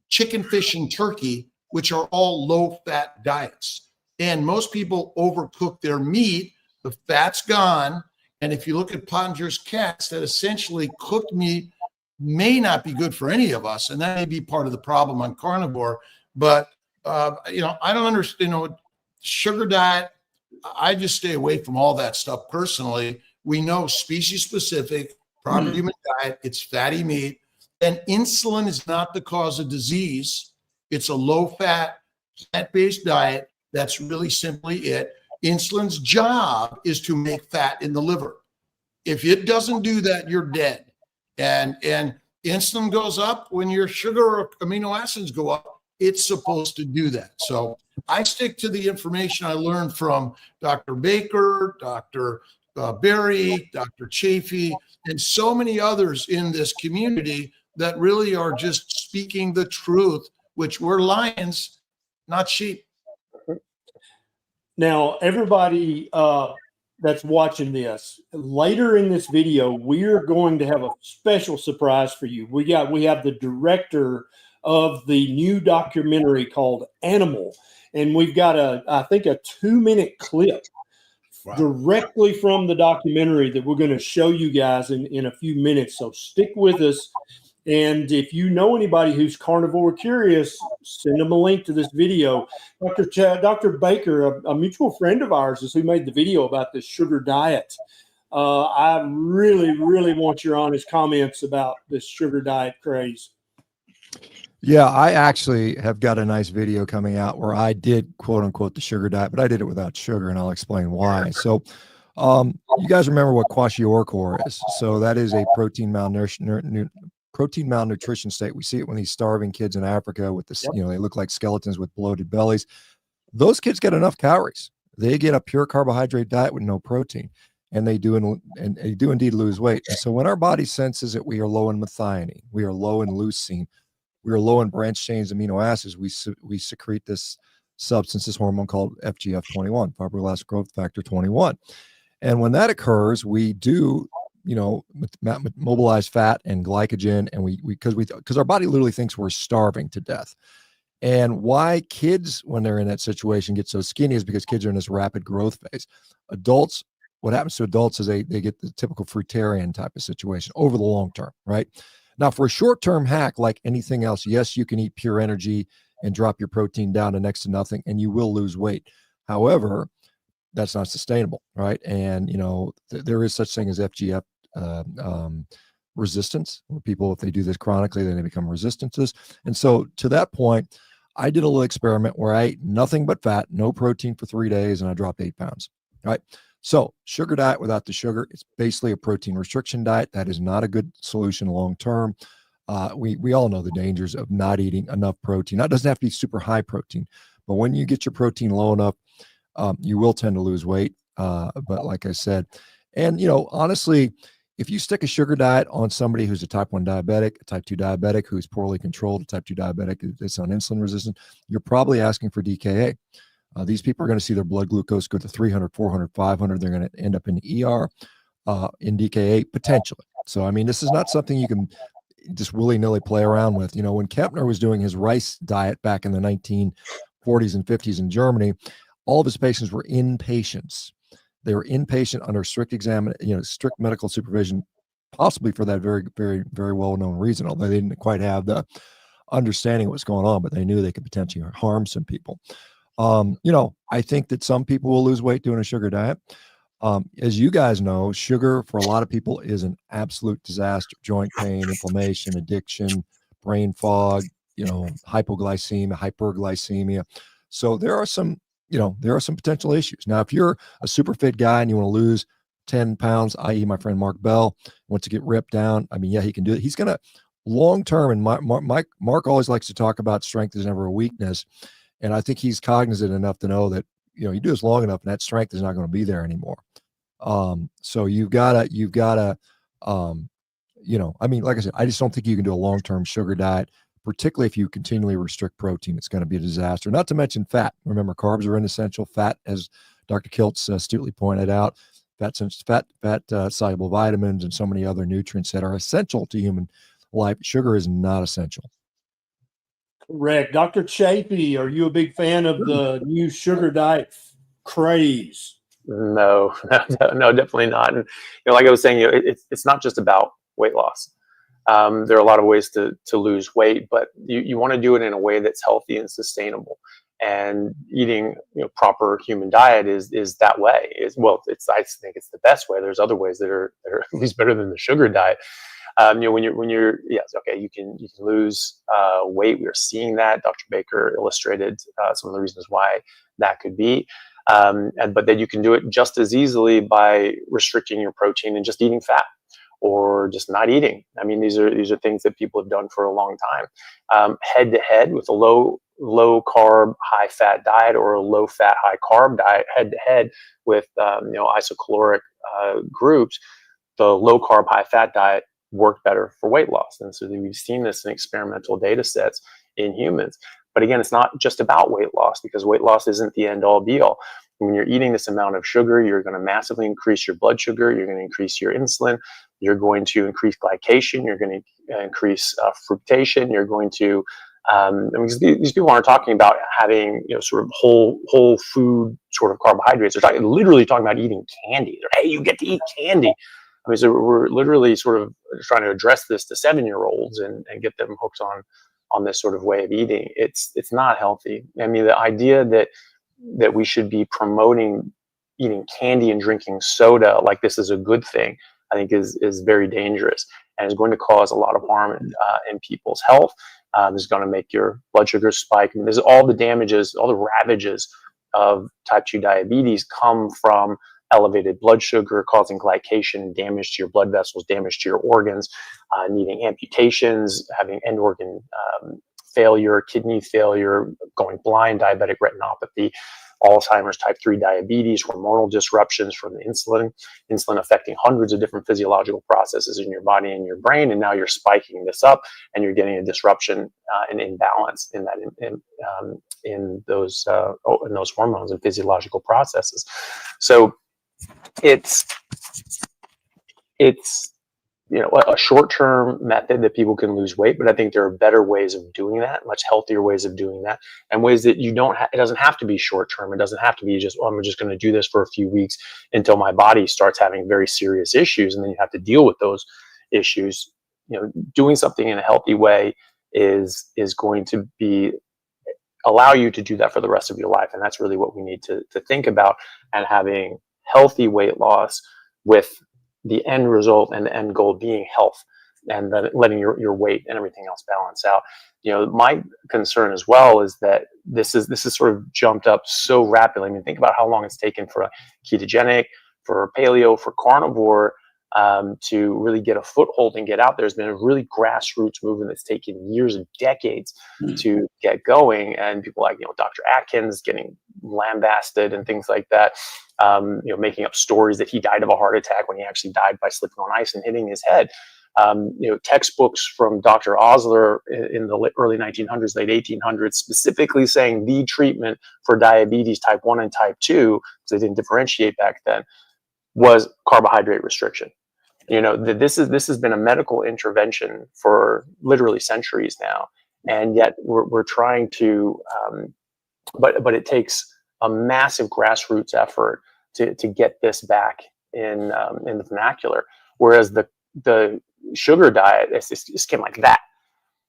chicken, fish, and turkey, which are all low-fat diets. And most people overcook their meat, the fat's gone. And if you look at Pottinger's cats, that essentially cooked meat may not be good for any of us. And that may be part of the problem on carnivore. But, I don't understand, sugar diet, I just stay away from all that stuff personally. We know species-specific, proper human diet, it's fatty meat. And insulin is not the cause of disease. It's a low-fat, plant-based diet. That's really simply it. Insulin's job is to make fat in the liver. If it doesn't do that, you're dead. And insulin goes up when your sugar or amino acids go up. It's supposed to do that. So I stick to the information I learned from Dr. Baker, Dr. Berry, Dr. Chaffee, and so many others in this community that really are just speaking the truth, which we're lions, not sheep. Now, everybody that's watching this, later in this video, we're going to have a special surprise for you. We have the director of the new documentary called Animal, and we've got I think a 2-minute clip directly from the documentary that we're going to show you guys in a few minutes. So stick with us. And if you know anybody who's carnivore curious, send them a link to this video. Dr. Baker, a mutual friend of ours, is who made the video about this sugar diet. I really, really want your honest comments about this sugar diet craze. Yeah, I actually have got a nice video coming out where I did quote unquote the sugar diet, but I did it without sugar, and I'll explain why. So you guys remember what kwashiorkor is. So that is a protein malnutrition state. We see it when these starving kids in Africa with this, they look like skeletons with bloated bellies. Those kids get enough calories. They get a pure carbohydrate diet with no protein, and they do indeed lose weight. And so when our body senses that we are low in methionine, we are low in leucine, we are low in branched chains amino acids, we secrete this substance, this hormone called FGF21, fibroblast growth factor 21. And when that occurs, we do mobilize fat and glycogen, and because our body literally thinks we're starving to death. And why kids, when they're in that situation, get so skinny is because kids are in this rapid growth phase. Adults, what happens to adults is they get the typical fruitarian type of situation over the long term, right? Now, for a short-term hack, like anything else, yes, you can eat pure energy and drop your protein down to next to nothing, and you will lose weight. However, that's not sustainable, right? And there is such thing as FGF resistance, where people, if they do this chronically, then they become resistant to this. And so, to that point, I did a little experiment where I ate nothing but fat, no protein for 3 days, and I dropped 8 pounds. Right. So, sugar diet without the sugar, it's basically a protein restriction diet. That is not a good solution long term. We all know the dangers of not eating enough protein. That doesn't have to be super high protein, but when you get your protein low enough, you will tend to lose weight. But like I said, and honestly, if you stick a sugar diet on somebody who's a type 1 diabetic, a type 2 diabetic who's poorly controlled, a type 2 diabetic that's on insulin resistant, you're probably asking for DKA. These people are going to see their blood glucose go to 300, 400, 500. They're going to end up in ER, in DKA potentially. So, I mean, this is not something you can just willy-nilly play around with. When Kepner was doing his rice diet back in the 1940s and 50s in Germany, all of his patients were inpatients. They were inpatient under strict strict medical supervision, possibly for that very, very, very well-known reason, although they didn't quite have the understanding of what's going on, but they knew they could potentially harm some people. I think that some people will lose weight doing a sugar diet. As you guys know, sugar for a lot of people is an absolute disaster: joint pain, inflammation, addiction, brain fog, hypoglycemia, hyperglycemia. So there are some potential issues. Now, if you're a super fit guy and you want to lose 10 pounds, i.e. my friend Mark Bell wants to get ripped down, I mean, yeah, he can do it. He's going to long term, and Mark always likes to talk about strength is never a weakness. And I think he's cognizant enough to know that, you do this long enough and that strength is not going to be there anymore. So you've got to, I mean, like I said, I just don't think you can do a long-term sugar diet, particularly if you continually restrict protein. It's going to be a disaster. Not to mention fat. Remember, carbs are inessential. Fat, as Dr. Kiltz astutely pointed out, fat soluble vitamins and so many other nutrients that are essential to human life. Sugar is not essential. Correct. Dr. Chaffee, are you a big fan of the new sugar diet craze? No, definitely not. And like I was saying, it's not just about weight loss. There are a lot of ways to lose weight, but you want to do it in a way that's healthy and sustainable. And eating proper human diet is that way. I think it's the best way. There's other ways that are at least better than the sugar diet. You can lose weight. We are seeing that. Dr. Baker illustrated some of the reasons why that could be. But then you can do it just as easily by restricting your protein and just eating fat, or just not eating. I mean, these are things that people have done for a long time. Head to head with a low carb, high fat diet, or a low fat, high carb diet, head to head with isocaloric groups, the low carb, high fat diet work better for weight loss. And so we've seen this in experimental data sets in humans. But again, it's not just about weight loss, because weight loss isn't the end all be all. When you're eating this amount of sugar, you're going to massively increase your blood sugar. You're going to increase your insulin. You're going to increase glycation. You're going to increase fructation. You're going to, these people aren't talking about having, sort of whole food sort of carbohydrates. They're literally talking about eating candy. Hey, you get to eat candy. I mean, so we're literally sort of trying to address this to 7-year-olds and get them hooked on this sort of way of eating. It's not healthy. I mean, the idea that we should be promoting eating candy and drinking soda like this is a good thing, I think is very dangerous, and is going to cause a lot of harm in people's health. This is going to make your blood sugar spike. I mean, there's all the damages, all the ravages of type 2 diabetes come from elevated blood sugar, causing glycation, damage to your blood vessels, damage to your organs, needing amputations, having end organ failure, kidney failure, going blind, diabetic retinopathy, Alzheimer's, type 3 diabetes, hormonal disruptions from the insulin affecting hundreds of different physiological processes in your body and your brain. And now you're spiking this up, and you're getting a disruption and imbalance in those hormones and physiological processes. So it's it's, you know, a short-term method that people can lose weight, but I think there are better ways of doing that, much healthier ways of doing that, and ways that you don't it doesn't have to be short-term. It doesn't have to be just, oh, I'm just going to do this for a few weeks until my body starts having very serious issues, and then you have to deal with those issues. You know, doing something in a healthy way is going to be allow you to do that for the rest of your life, and that's really what we need to think about, and having healthy weight loss with the end result and the end goal being health, and then letting your weight and everything else balance out. You know, my concern as well is that this is sort of jumped up so rapidly. I mean, think about how long it's taken for a ketogenic, for paleo, for carnivore to really get a foothold and get out there. There's been a really grassroots movement that's taken years and decades to get going, and people like, you know, Dr. Atkins getting lambasted and things like that. You know, making up stories that he died of a heart attack when he actually died by slipping on ice and hitting his head. You know, textbooks from Dr. Osler in the early 1900s, late 1800s, specifically saying the treatment for diabetes type 1 and type 2, because they didn't differentiate back then, was carbohydrate restriction. You know, this has been a medical intervention for literally centuries now, and yet we're trying to, but it takes a massive grassroots effort to get this back in the vernacular. Whereas the sugar diet, it just came like that,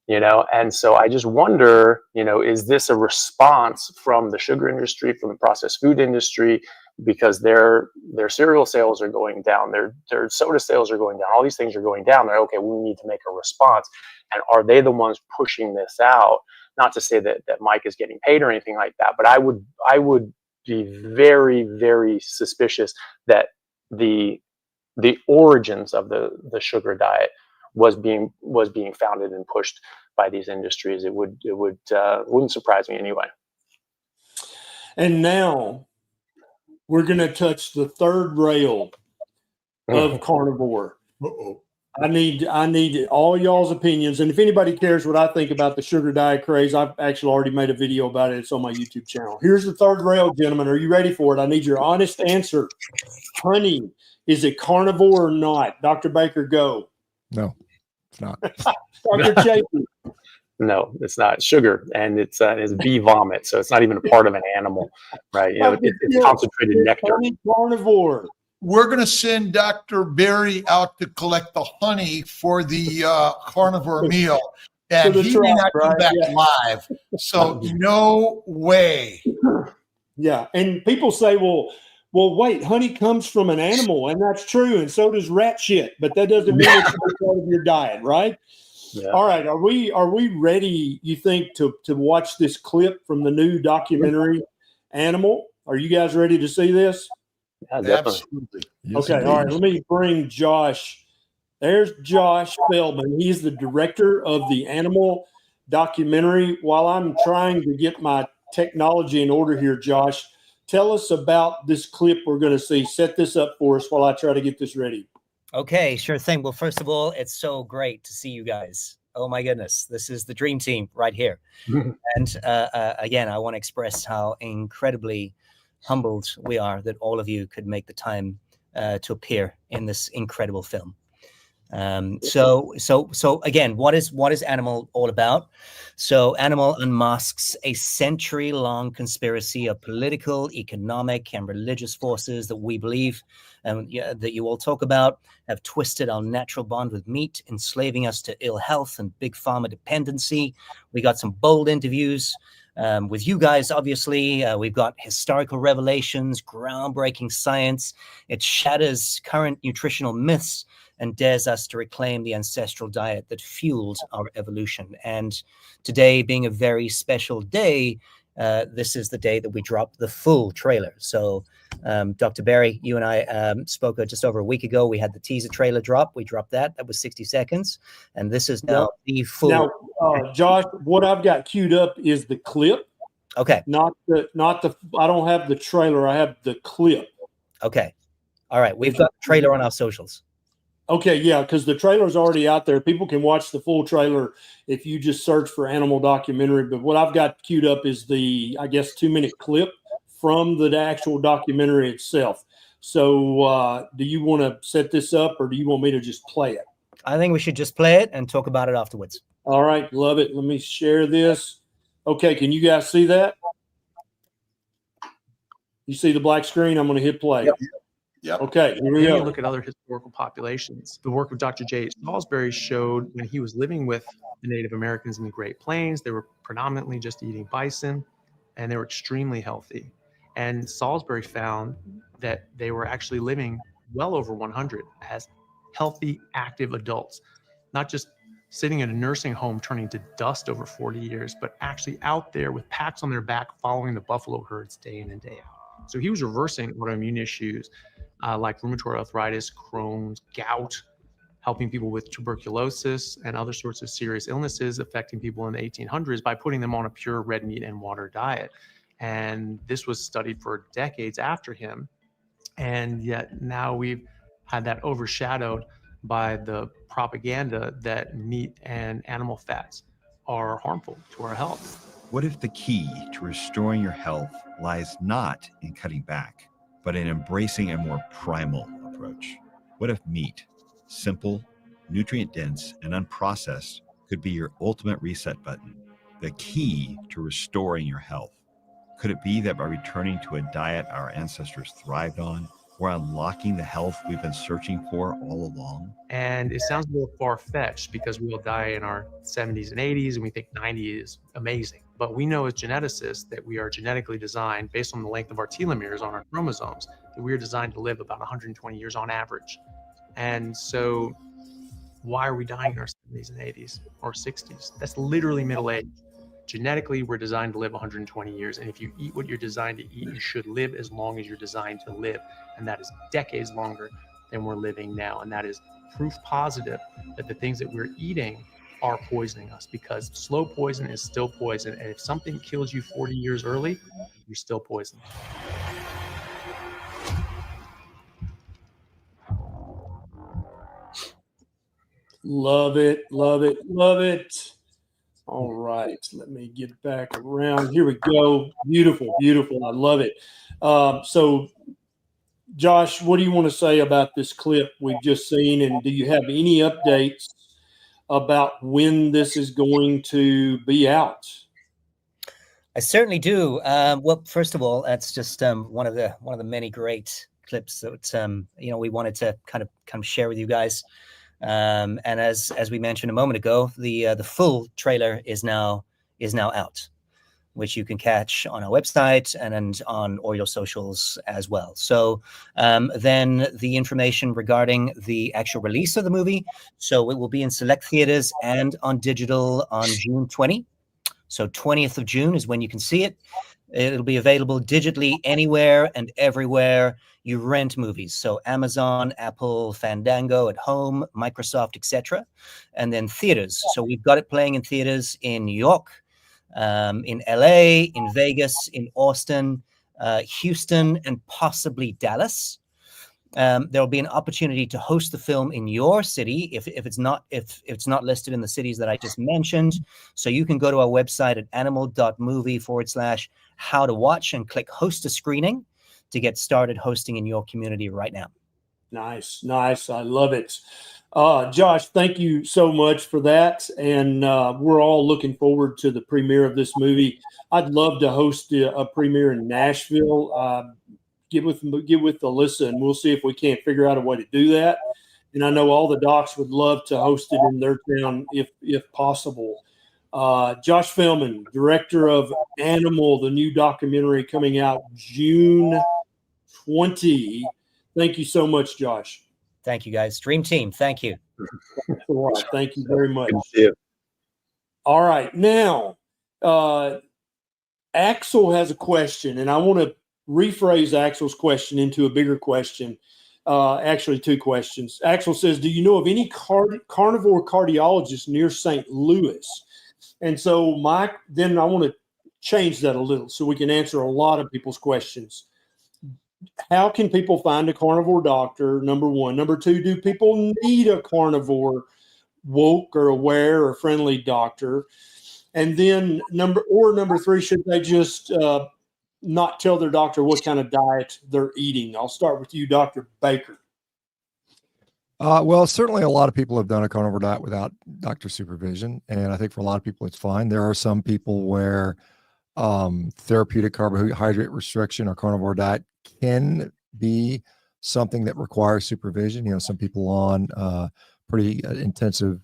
you know. And so I just wonder, you know, is this a response from the sugar industry, from the processed food industry, because their cereal sales are going down, their soda sales are going down, all these things are going down. They're okay, we need to make a response. And are they the ones pushing this out? Not to say that Mike is getting paid or anything like that, but I would be very, very suspicious that the origins of the sugar diet was being founded and pushed by these industries. It wouldn't surprise me anyway. And now we're going to touch the third rail of carnivore. Uh-oh. I need all y'all's opinions. And if anybody cares what I think about the sugar diet craze, I've actually already made a video about it. It's on my YouTube channel. Here's the third rail, gentlemen. Are you ready for it? I need your honest answer. Honey, is it carnivore or not? Dr. Baker, go. No, it's not. Dr. Chaffee. No, it's not sugar, and it's bee vomit, so it's not even a part of an animal, right? You know, it's concentrated nectar. Honey carnivore. We're going to send Dr. Barry out to collect the honey for the carnivore meal, and he may not come back live. So no way. Yeah, and people say, well, wait, honey comes from an animal, and that's true, and so does rat shit, but that doesn't mean it's part of your diet, right? Yeah. All right, are we ready, you think, to watch this clip from the new documentary Animal? Are you guys ready to see this? Yeah, definitely. Absolutely. Yes, okay, indeed. all right, let me bring Josh. There's Josh Feldman. He's the director of the Animal documentary. While I'm trying to get my technology in order here, Josh, tell us about this clip we're going to see. Set this up for us while I try to get this ready. Okay, sure thing. Well, first of all, it's so great to see you guys. Oh my goodness, this is the dream team right here. And again, I want to express how incredibly humbled we are that all of you could make the time to appear in this incredible film. So again, what is Animal all about? So Animal unmasks a century-long conspiracy of political, economic, and religious forces that we believe that you all talk about have twisted our natural bond with meat, enslaving us to ill health and big pharma dependency. We got some bold interviews with you guys, obviously. We've got historical revelations, groundbreaking science. It shatters current nutritional myths and dares us to reclaim the ancestral diet that fueled our evolution. And today being a very special day, this is the day that we drop the full trailer. So Dr. Barry, you and I spoke just over a week ago. We had the teaser trailer drop. We dropped that. That was 60 seconds. And this is now the full. Now, Josh, what I've got queued up is the clip. Okay. Not the, I don't have the trailer. I have the clip. Okay. All right. We've got the trailer on our socials. Okay, yeah, because the trailer's already out there. People can watch the full trailer if you just search for Animal documentary. But what I've got queued up is the, I guess, 2-minute clip from the actual documentary itself. So do you want to set this up, or do you want me to just play it? I think we should just play it and talk about it afterwards. All right, love it. Let me share this. Okay, can you guys see that? You see the black screen? I'm going to hit play. Yep. Yep. Okay, here we Then you go. look at other historical populations. The work of Dr. J. Salisbury showed when he was living with the Native Americans in the Great Plains, they were predominantly just eating bison, and they were extremely healthy. And Salisbury found that they were actually living well over 100 as healthy, active adults, not just sitting in a nursing home turning to dust over 40 years, but actually out there with packs on their back following the buffalo herds day in and day out. So he was reversing autoimmune issues like rheumatoid arthritis, Crohn's, gout, helping people with tuberculosis and other sorts of serious illnesses affecting people in the 1800s by putting them on a pure red meat and water diet. And this was studied for decades after him. And yet now we've had that overshadowed by the propaganda that meat and animal fats are harmful to our health. What if the key to restoring your health lies not in cutting back, but in embracing a more primal approach? What if meat, simple, nutrient-dense, and unprocessed, could be your ultimate reset button, the key to restoring your health? Could it be that by returning to a diet our ancestors thrived on, we're unlocking the health we've been searching for all along? And it sounds a little far-fetched because we all die in our 70s and 80s and we think 90 is amazing. But we know as geneticists that we are genetically designed based on the length of our telomeres on our chromosomes, that we are designed to live about 120 years on average. And so why are we dying in our 70s and 80s or 60s? That's literally middle age. Genetically, we're designed to live 120 years. And if you eat what you're designed to eat, you should live as long as you're designed to live. And that is decades longer than we're living now. And that is proof positive that the things that we're eating are poisoning us, because slow poison is still poison. And if something kills you 40 years early, you're still poisoned. Love it, love it, love it. All right, let me get back around. Here we go. Beautiful, beautiful. I love it. So, Josh, what do you want to say about this clip we've just seen? And do you have any updates about when this is going to be out? I certainly do. Well, first of all, that's just one of the many great clips that we wanted to kind of share with you guys. And as we mentioned a moment ago, the full trailer is now out, which you can catch on our website and on all your socials as well. So then the information regarding the actual release of the movie. So it will be in select theaters and on digital on June 20. So 20th of June is when you can see it. It'll be available digitally anywhere and everywhere you rent movies. So Amazon, Apple, Fandango, at home, Microsoft, etc. And then theaters. So we've got it playing in theaters in New York, in LA, in Vegas, in Austin, Houston, and possibly Dallas. There'll be an opportunity to host the film in your city if it's not listed in the cities that I just mentioned. So you can go to our website at animal.movie/how-to-watch and click host a screening to get started hosting in your community right now. Nice, nice. I love it. Josh, thank you so much for that. And we're all looking forward to the premiere of this movie. I'd love to host a premiere in Nashville. Get with Alyssa, and we'll see if we can't figure out a way to do that. And I know all the docs would love to host it in their town if possible. Josh Feldman, director of Animal, the new documentary coming out June 20. Thank you so much, Josh. Thank you, guys. Dream team. Thank you. All right. Thank you very much. Good to see you. All right. Now, Axel has a question, and I want to rephrase Axel's question into a bigger question. Actually, two questions. Axel says, do you know of any carnivore cardiologist near St. Louis? And so, Mike, then I want to change that a little so we can answer a lot of people's questions. How can people find a carnivore doctor? Number one. Number two, do people need a carnivore woke or aware or friendly doctor? And then number three, should they just not tell their doctor what kind of diet they're eating? I'll start with you, Dr. Baker. Well, certainly a lot of people have done a carnivore diet without doctor supervision. And I think for a lot of people, it's fine. There are some people where therapeutic carbohydrate restriction or carnivore diet can be something that requires supervision. You know, some people on pretty intensive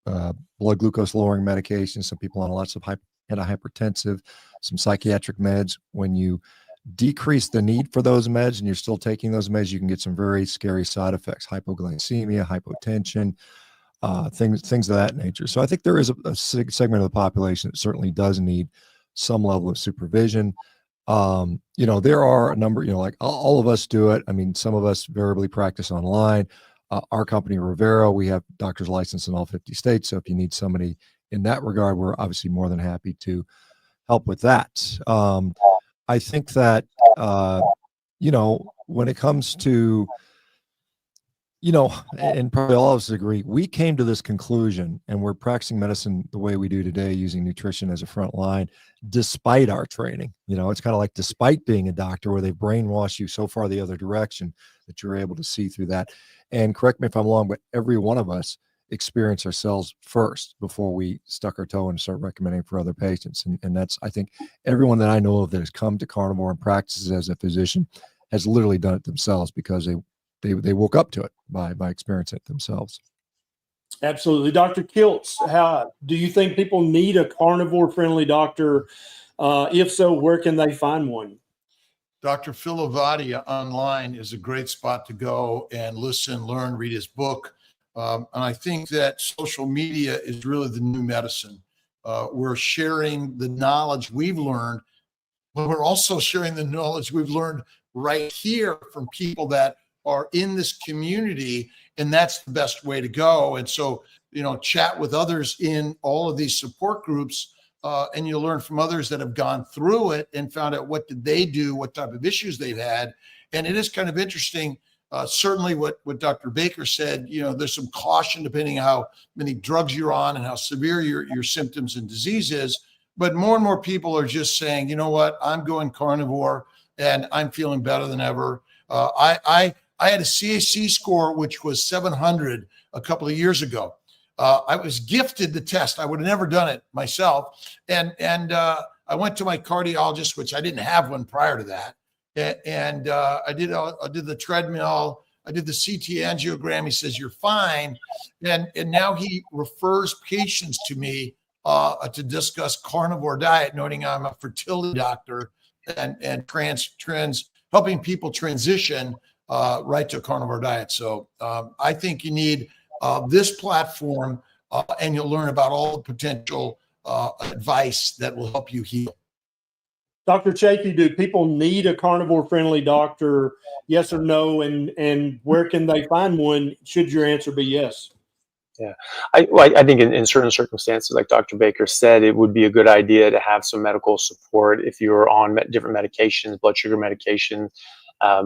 blood glucose lowering medications, some people on lots of antihypertensive, some psychiatric meds. When you decrease the need for those meds and you're still taking those meds, you can get some very scary side effects: hypoglycemia, hypotension, things of that nature. So I think there is a segment of the population that certainly does need some level of supervision. You know, there are a number, you know, like all of us do it. I mean, some of us variably practice online. Our company, Rivera, we have doctors licensed in all 50 states. So if you need somebody in that regard, we're obviously more than happy to help with that. I think that, you know, when it comes to, you know, and probably all of us agree, we came to this conclusion and we're practicing medicine the way we do today, using nutrition as a front line, despite our training. You know, it's kind of like despite being a doctor, where they brainwash you so far the other direction that you're able to see through that. And correct me if I'm wrong, but every one of us experience ourselves first before we stuck our toe in and start recommending for other patients. And that's, I think, everyone that I know of that has come to carnivore and practices as a physician has literally done it themselves, because they woke up to it by experiencing it themselves. Absolutely. Dr. Kiltz, how do you think people need a carnivore friendly doctor? If so, where can they find one? Dr. Phil Avadia online is a great spot to go and listen, learn, read his book. And I think that social media is really the new medicine. We're sharing the knowledge we've learned, but we're also sharing the knowledge we've learned right here from people that are in this community, and that's the best way to go. And so, you know, chat with others in all of these support groups, and you'll learn from others that have gone through it and found out what did they do, what type of issues they've had. And it is kind of interesting. Certainly what Dr. Baker said, you know, there's some caution depending on how many drugs you're on and how severe your symptoms and disease is. But more and more people are just saying, you know what, I'm going carnivore and I'm feeling better than ever. I had a CAC score, which was 700 a couple of years ago. I was gifted the test. I would have never done it myself. And I went to my cardiologist, which I didn't have one prior to that. And I did the treadmill. I did the CT angiogram. He says, you're fine. And now he refers patients to me to discuss carnivore diet, noting I'm a fertility doctor and helping people transition right to a carnivore diet. So I think you need this platform, and you'll learn about all the potential advice that will help you heal. Dr. Chaffee, do people need a carnivore-friendly doctor? Yes or no? And where can they find one? Should your answer be yes? Yeah, I think in certain circumstances, like Dr. Baker said, it would be a good idea to have some medical support if you're on different medications, blood sugar medications,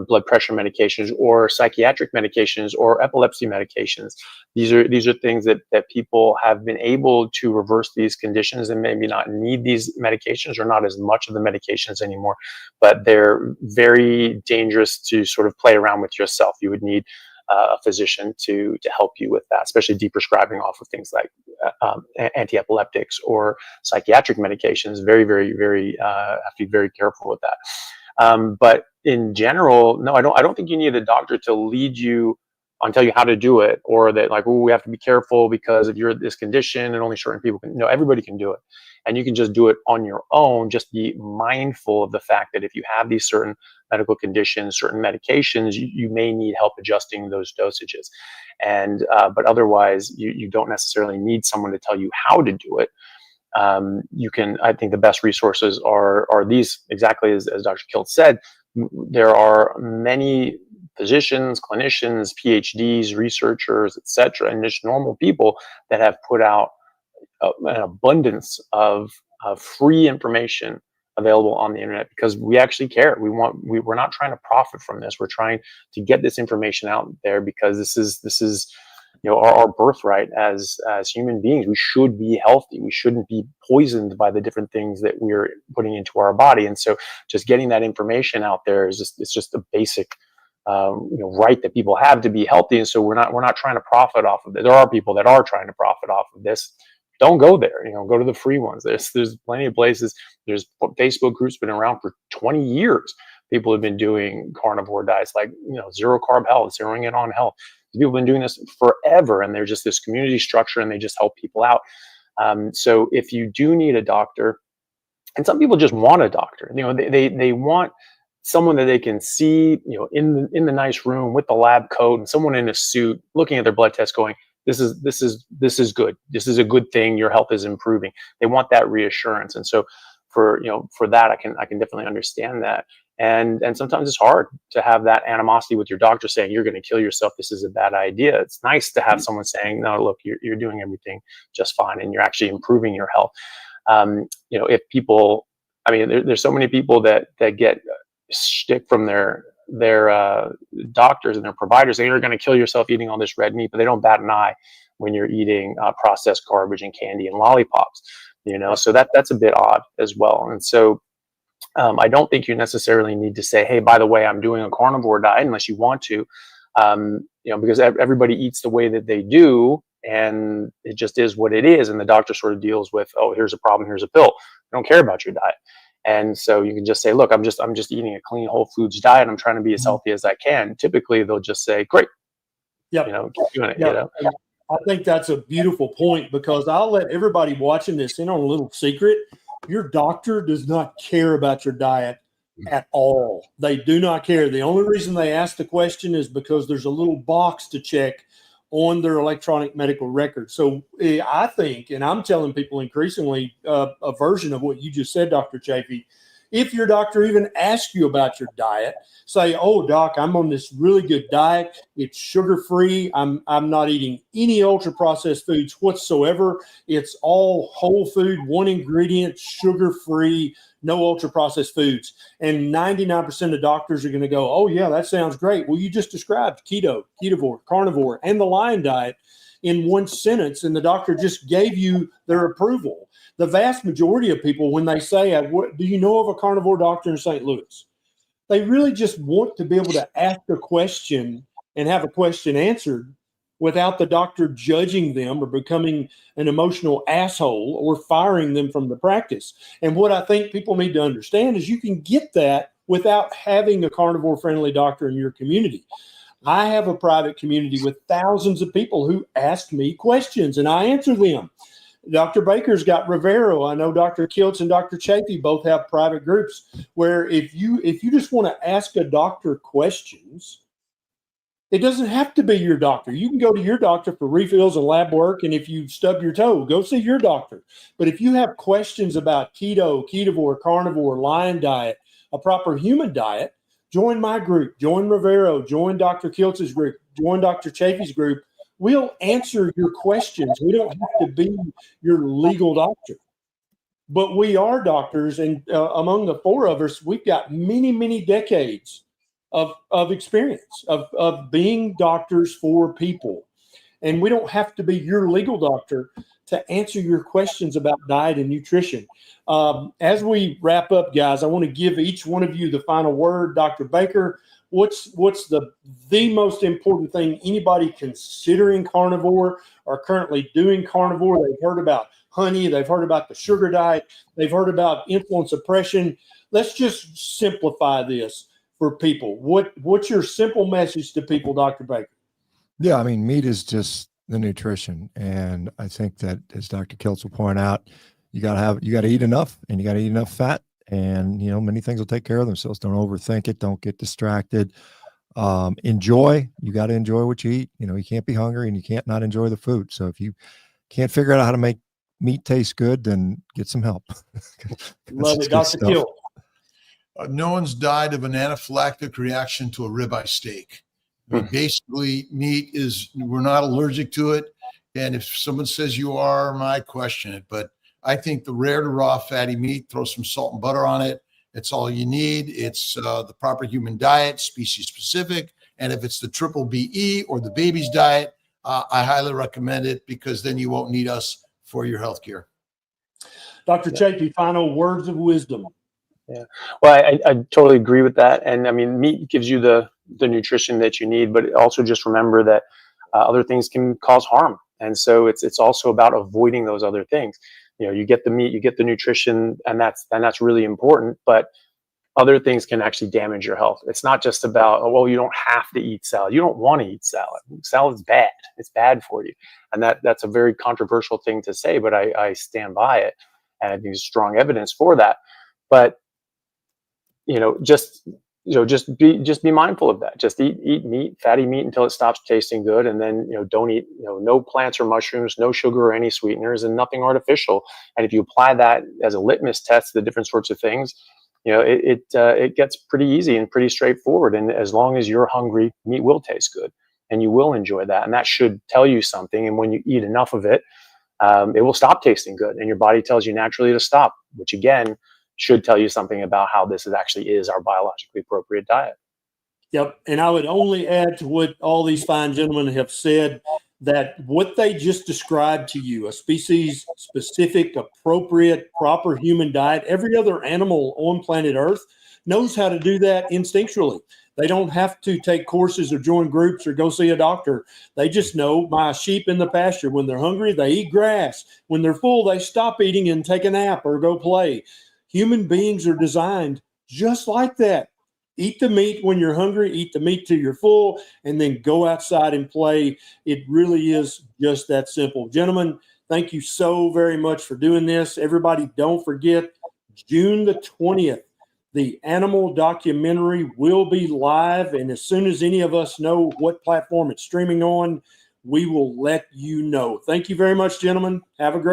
blood pressure medications, or psychiatric medications, or epilepsy medications. These are things that people have been able to reverse these conditions and maybe not need these medications, or not as much of the medications anymore, but they're very dangerous to sort of play around with yourself. You would need a physician to help you with that, especially deprescribing off of things like anti-epileptics or psychiatric medications. Very, very, very have to be very careful with that. But in general, no, I don't think you need a doctor to lead you and tell you how to do it, or that like, oh, we have to be careful because if you're at this condition and only certain people can. No, everybody can do it, and you can just do it on your own. Just be mindful of the fact that if you have these certain medical conditions, certain medications, you may need help adjusting those dosages. And but otherwise, you don't necessarily need someone to tell you how to do it. You can, I think the best resources are these, exactly as Dr. Kiltz said. There are many physicians, clinicians, PhDs, researchers, etc., and just normal people that have put out an abundance of free information available on the internet, because we actually care. We're not trying to profit from this. We're trying to get this information out there, because this is our birthright as human beings. We should be healthy. We shouldn't be poisoned by the different things that we're putting into our body. And so just getting that information out there it's just a basic right that people have to be healthy. And so we're not trying to profit off of it. There are people that are trying to profit off of this. Don't go there. Go to the free ones. There's plenty of places. There's Facebook groups been around for 20 years. People have been doing carnivore diets, like zero carb health, zeroing in on health. People have been doing this forever, and they're just this community structure, and they just help people out. So if you do need a doctor, and some people just want a doctor, they want someone that they can see, in the nice room with the lab coat, and someone in a suit looking at their blood test, going, this is good. This is a good thing. Your health is improving. They want that reassurance, and so for that, I can definitely understand that. And sometimes it's hard to have that animosity with your doctor saying you're going to kill yourself. This is a bad idea. It's nice to have someone saying, no, look, you're doing everything just fine, and you're actually improving your health. If people, there's so many people that get shtick from their doctors and their providers saying you're going to kill yourself eating all this red meat, but they don't bat an eye when you're eating processed garbage and candy and lollipops. So that's a bit odd as well. And so I don't think you necessarily need to say, hey, by the way, I'm doing a carnivore diet, unless you want to, because everybody eats the way that they do, and it just is what it is. And the doctor sort of deals with, oh, here's a problem, here's a pill. They don't care about your diet. And so you can just say, look, I'm just eating a clean whole foods diet. I'm trying to be as healthy as I can. Typically, they'll just say, great. Yep. Keep doing it. Yep. I think that's a beautiful point, because I'll let everybody watching this in on a little secret. Your doctor does not care about your diet at all. They do not care. The only reason they ask the question is because there's a little box to check on their electronic medical record. So I think, and I'm telling people increasingly, a version of what you just said, Dr. Chaffee. If your doctor even asks you about your diet, say, oh, doc, I'm on this really good diet. It's sugar-free. I'm not eating any ultra-processed foods whatsoever. It's all whole food, one ingredient, sugar-free, no ultra-processed foods. And 99% of doctors are going to go, oh, yeah, that sounds great. Well, you just described keto, ketovore, carnivore, and the Lion diet in one sentence, and the doctor just gave you their approval. The vast majority of people, when they say, do you know of a carnivore doctor in St. Louis? They really just want to be able to ask a question and have a question answered without the doctor judging them or becoming an emotional asshole or firing them from the practice. And what I think people need to understand is you can get that without having a carnivore-friendly doctor in your community. I have a private community with thousands of people who ask me questions, and I answer them. Dr. Baker's got Rivero. I know Dr. Kiltz and Dr. Chaffee both have private groups where if you just want to ask a doctor questions, it doesn't have to be your doctor. You can go to your doctor for refills and lab work, and if you stub your toe, go see your doctor. But if you have questions about keto, ketovore, carnivore, Lion diet, a proper human diet, join my group, join Rivero, join Dr. Kiltz's group, join Dr. Chaffee's group. We'll answer your questions. We don't have to be your legal doctor, but we are doctors. And among the four of us, we've got many, many decades of experience of being doctors for people. And we don't have to be your legal doctor to answer your questions about diet and nutrition. As we wrap up, guys, I want to give each one of you the final word. Dr. Baker, what's the most important thing anybody considering carnivore or currently doing carnivore? They've heard about honey. They've heard about the sugar diet. They've heard about insulin suppression. Let's just simplify this for people. What's your simple message to people, Dr. Baker? Yeah, meat is just the nutrition. And I think that, as Dr. Kiltz will point out, you got to eat enough, and you got to eat enough fat. And, many things will take care of themselves. Don't overthink it. Don't get distracted. Enjoy. You got to enjoy what you eat. You can't be hungry, and you can't not enjoy the food. So if you can't figure out how to make meat taste good, then get some help. Love it. Dr. Kiltz. No one's died of an anaphylactic reaction to a ribeye steak. Basically, meat we're not allergic to it. And if someone says you are, I question it. But I think the rare to raw fatty meat, throw some salt and butter on it. It's all you need. It's the proper human diet, species specific. And if it's the triple BE or the baby's diet, I highly recommend it, because then you won't need us for your healthcare. Dr. Chaffee, final words of wisdom. Yeah, well, I totally agree with that. And I mean, meat gives you the nutrition that you need, but also just remember that other things can cause harm. And so it's also about avoiding those other things. You know, you get the meat, you get the nutrition, and that's really important. But other things can actually damage your health. It's not just about, oh, well, you don't have to eat salad. You don't want to eat salad. Salad's bad. It's bad for you. And that's a very controversial thing to say, but I stand by it. And I think there's strong evidence for that. But just be mindful of that. Just eat meat, fatty meat, until it stops tasting good, and then don't eat no plants or mushrooms, no sugar or any sweeteners, and nothing artificial. And if you apply that as a litmus test to the different sorts of things, it gets pretty easy and pretty straightforward. And as long as you're hungry, meat will taste good, and you will enjoy that. And that should tell you something. And when you eat enough of it, it will stop tasting good, and your body tells you naturally to stop, which again should tell you something about how this actually is our biologically appropriate diet. Yep. And I would only add to what all these fine gentlemen have said, that what they just described to you, a species specific, appropriate, proper human diet, every other animal on planet Earth knows how to do that instinctually. They don't have to take courses or join groups or go see a doctor. They just know, my sheep in the pasture, when they're hungry, they eat grass. When they're full, they stop eating and take a nap or go play. Human beings are designed just like that. Eat the meat when you're hungry, eat the meat till you're full, and then go outside and play. It really is just that simple. Gentlemen, thank you so very much for doing this. Everybody, don't forget, June the 20th, the animal documentary will be live. And as soon as any of us know what platform it's streaming on, we will let you know. Thank you very much, gentlemen. Have a great